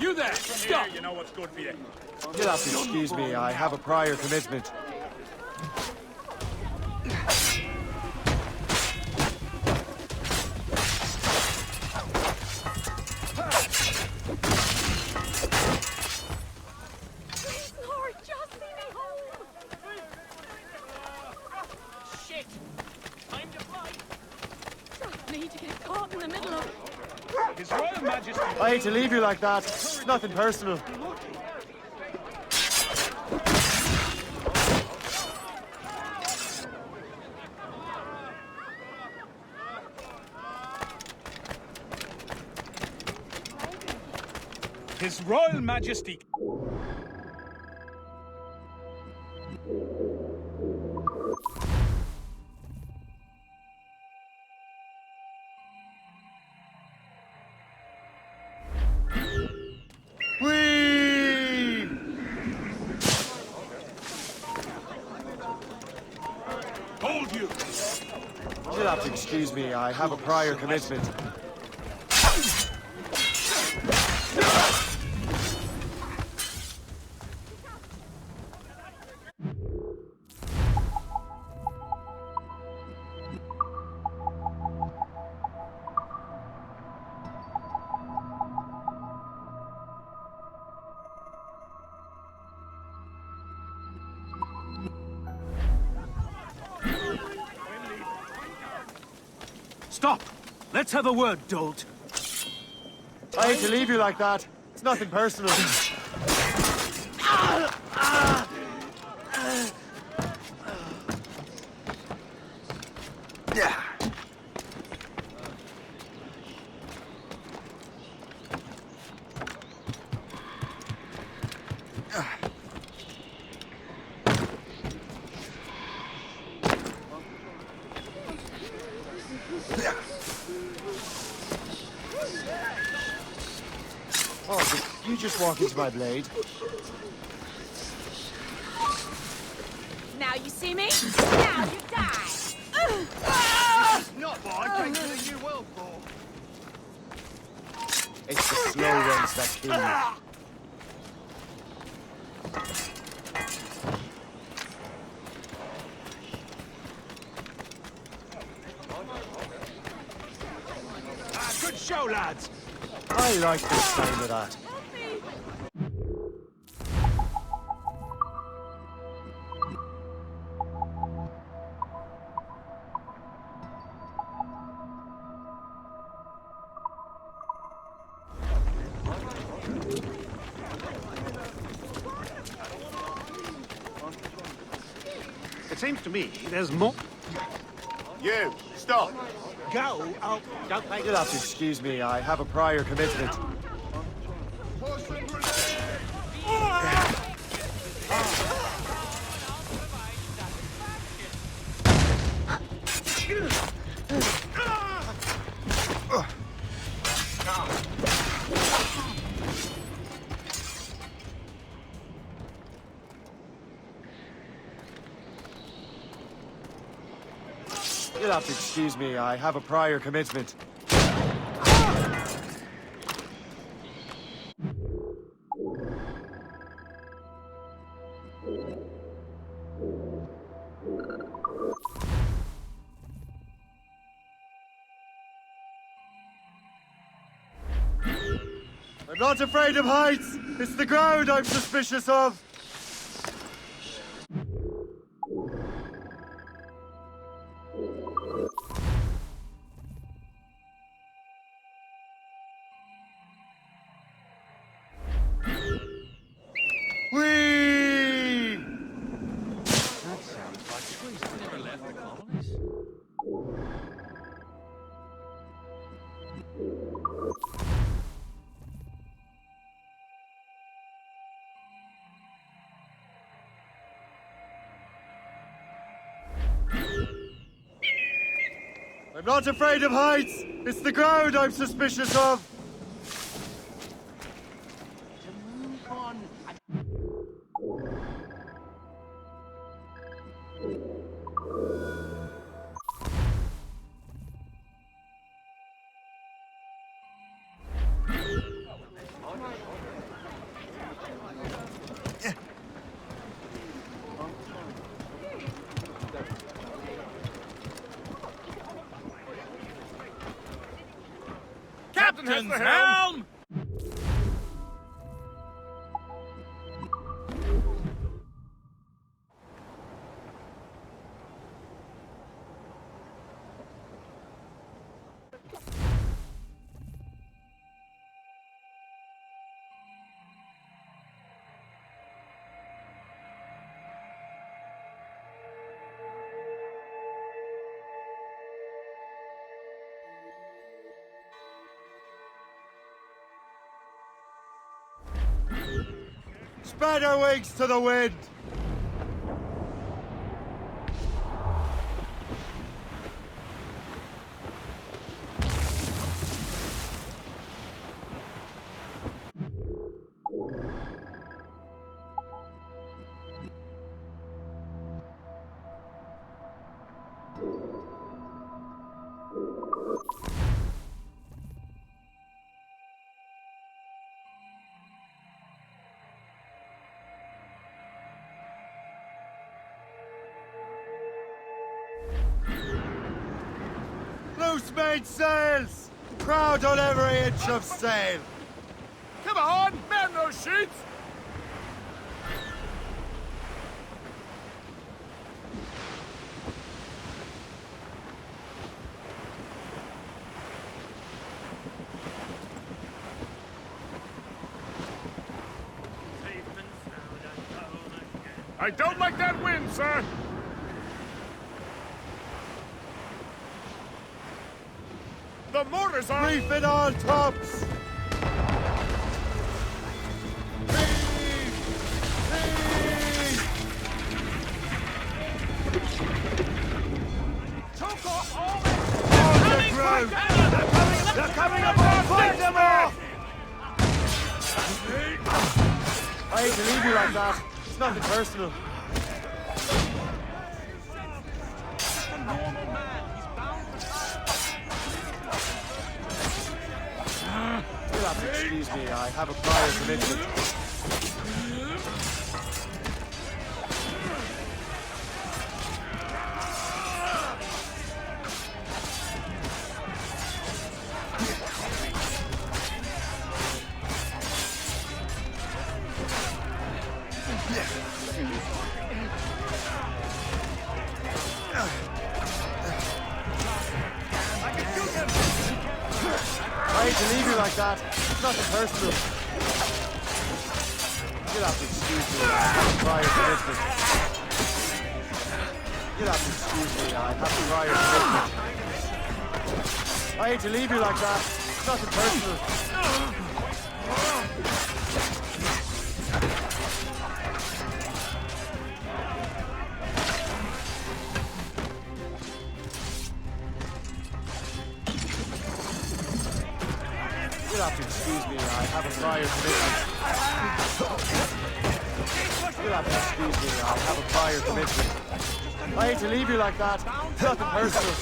You there! Stop! You know what's good for you. You'll have to excuse me, I have a prior commitment. Please, Lord, just see me home! Shit! Time to fly! Trust me to get caught in the middle of... His Royal Majesty... I hate to leave you like that. It's nothing personal. His Royal Majesty... Whee! Hold you! You'll have to excuse me, I have a prior commitment. Stop! Let's have a word, dolt. I hate to leave you like that. It's nothing personal. just walk into my blade? Now you see me? Now you die! This is not what I came to the new world for. It's the slow ones that kill you. Good show, lads. I like the sound of that. It seems to me there's more. You, stop! Go! Oh, don't make You'll have to excuse me, I have a prior commitment. You'll have to excuse me, I have a prior commitment. I'm not afraid of heights! It's the ground I'm suspicious of! Whee! That sounds like Squeeze never left the colonies. I'm not afraid of heights! It's the ground I'm suspicious of! Captain's helm! Spread our wings to the wind! Loose mainsails! Crowd on every inch of sail! Come on, man those sheets! I don't like that wind, sir! The mortars are... Reef it on tops! Choke off all On the ground! They're coming aboard! Fight them off! I hate to leave you like that. It's nothing personal. Just a normal man. He's bound for... You'll have to excuse me. I have a prior commitment. I hate to leave you like that. It's nothing personal. You'll have to excuse me. I have a prior commitment. You'll have to excuse me. I have a prior commitment. I hate to leave you like that. It's nothing personal. You'll have to excuse me, I have a prior commitment. You'll have to excuse me, I have a prior commitment. I hate to leave you like that. It's nothing personal.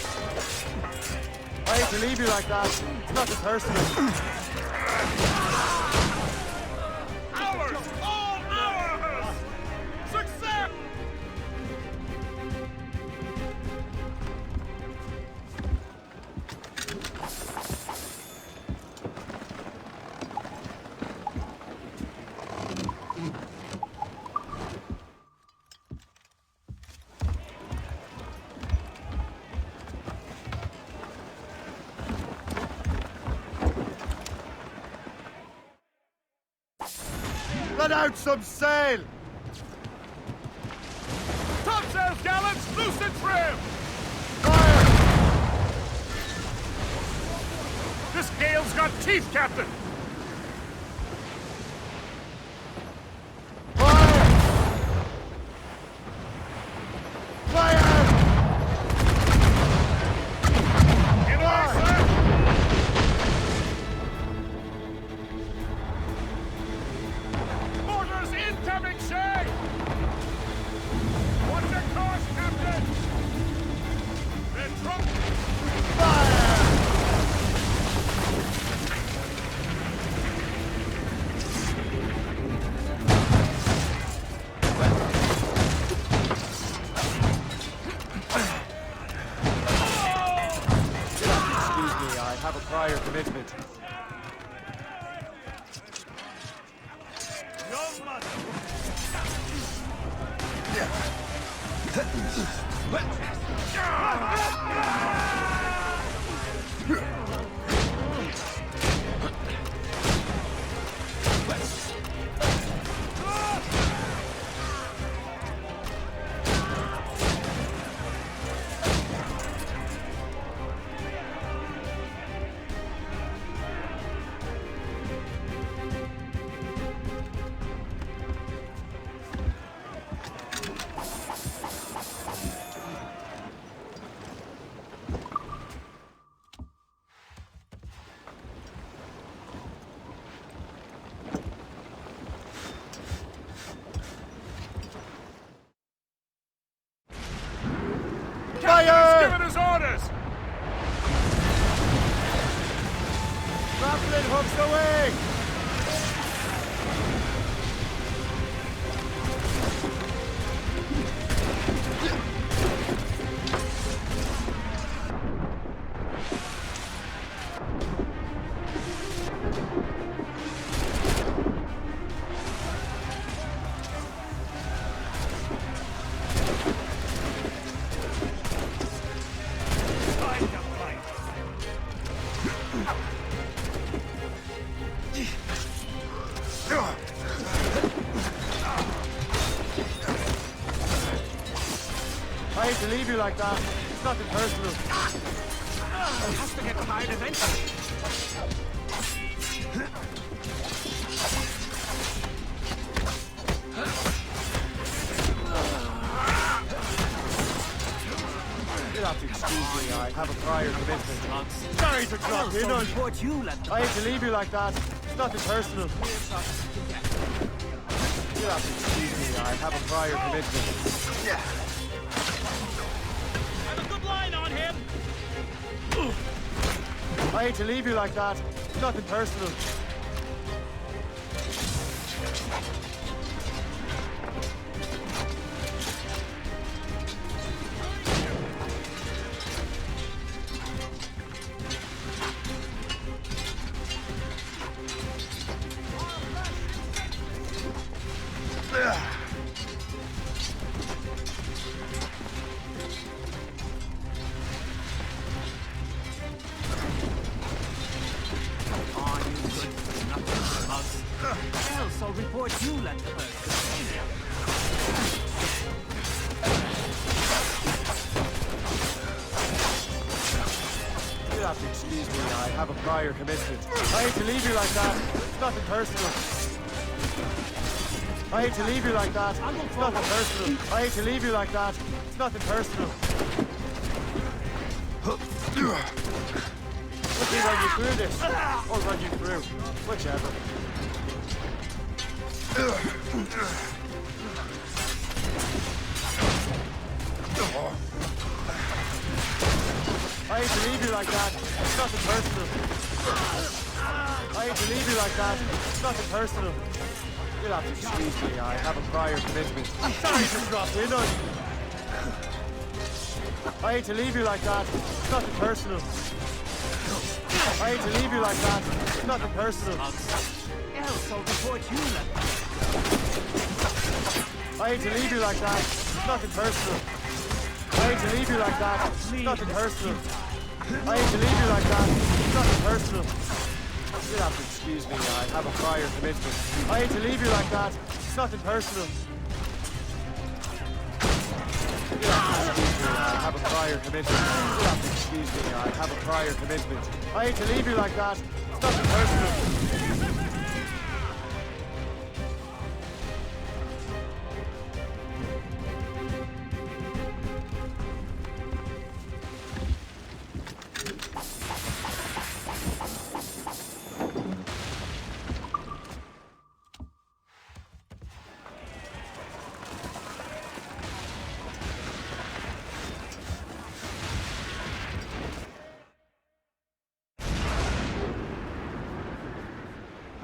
I hate to leave you like that. It's nothing personal. Ours! All ours! Success! Let out some sail! Topsails, gallants! Loose and trim! Fire! This gale's got teeth, Captain! In order, sir! Orders incoming, Shay! What's your course, Captain? Red trunk! Fire! Excuse me, I have a prior commitment. Captain's given his orders! Grappling hooks away! I hate to leave you like that. It's nothing personal. It has to get tired eventually. You'll have to excuse me, I have a prior commitment. Sorry to drop in on you. I hate to leave you like that. It's nothing personal. You'll have to excuse me, I have a prior commitment. I have a good line on him! I hate to leave you like that. It's nothing personal. Else I'll report you let the bird. You'll have to excuse me, I have a prior commitment. I hate to leave you like that. It's nothing personal. I hate to leave you like that. It's nothing personal. I hate to leave you like that. It's nothing personal. Let me run you through this. Or run you through. Whichever. I hate to leave you like that. It's nothing personal. I hate to leave you like that. It's nothing personal. You'll have to excuse me. I have a prior commitment. I'm sorry to drop in on you. I hate to leave you like that. It's nothing personal. I hate to leave you like that. It's nothing personal. Else I'll report you let the I hate to leave you like that. It's nothing personal. I hate to leave you like that. It's nothing personal. I hate to leave you like that. It's nothing personal. You'll have to excuse me. I have a prior commitment. I hate to leave you like that. It's nothing personal. You'll have to excuse me. I have a prior commitment. You'll have to excuse me. I have a prior commitment. I hate to leave you like that. It's nothing personal.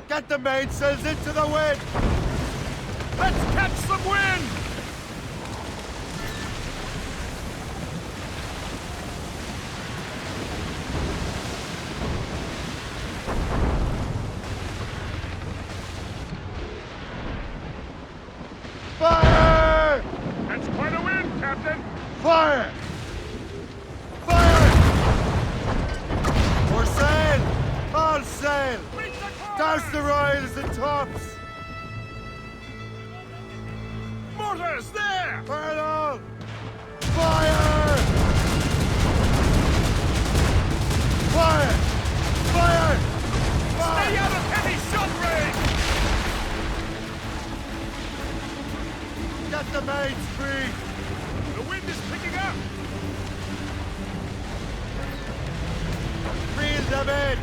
Get the mainsails into the wind! Let's catch some wind! Fire! That's quite a wind, Captain! Fire! Fire! More sail! All sail! Douse the royals and tops! Mortars, there! Fire all! Fire! Fire! Fire! Stay out of heavy shot range! Get the mains free! The wind is picking up! Reel them in!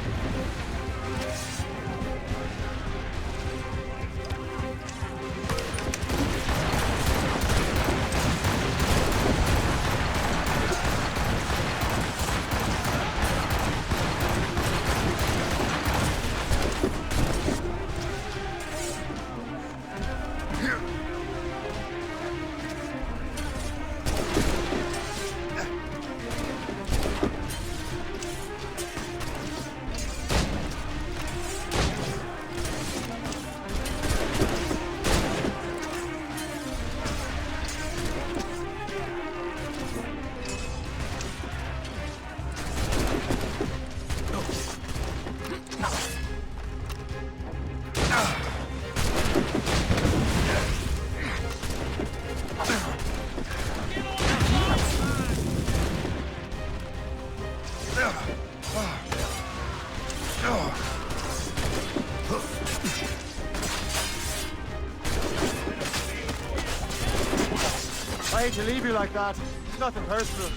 I hate to leave you like that. It's nothing personal.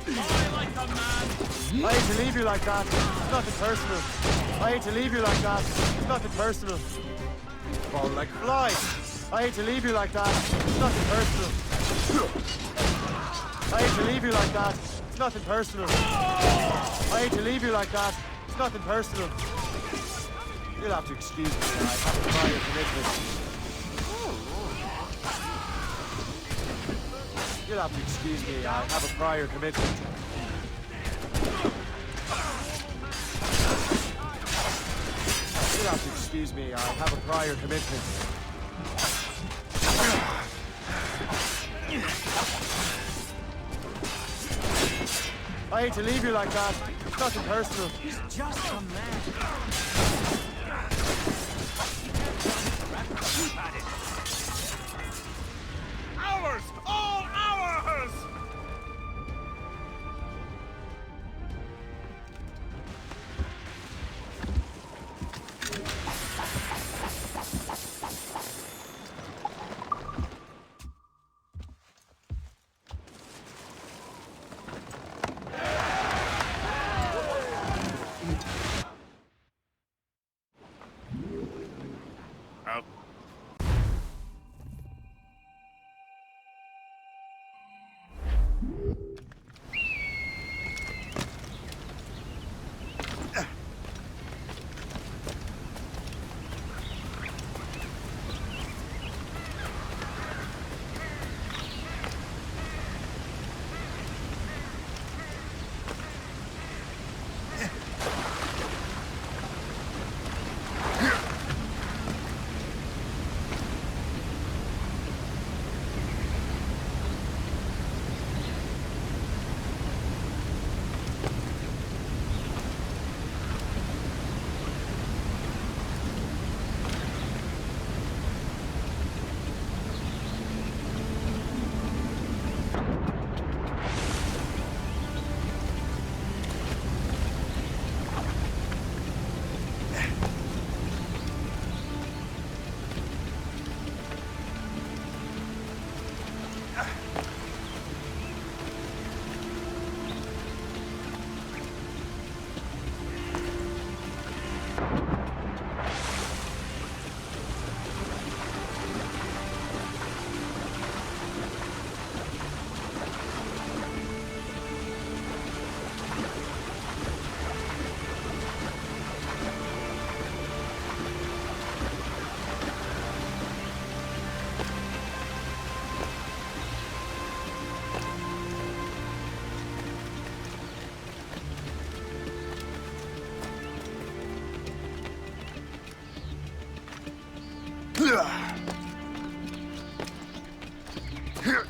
Die like a man! I hate to leave you like that. It's nothing personal. I hate to leave you like that. It's nothing personal. Fall like flies. I hate to leave you like that. It's nothing personal. I hate to leave you like that. It's nothing personal. I hate to leave you like that. It's nothing personal. You'll have to excuse me. I have a prior commitment. You'll have to excuse me. I have a prior commitment. You'll have to excuse me. I have a prior commitment. I hate to leave you like that. It's nothing personal. He's just a man. Ours! All ours! Here.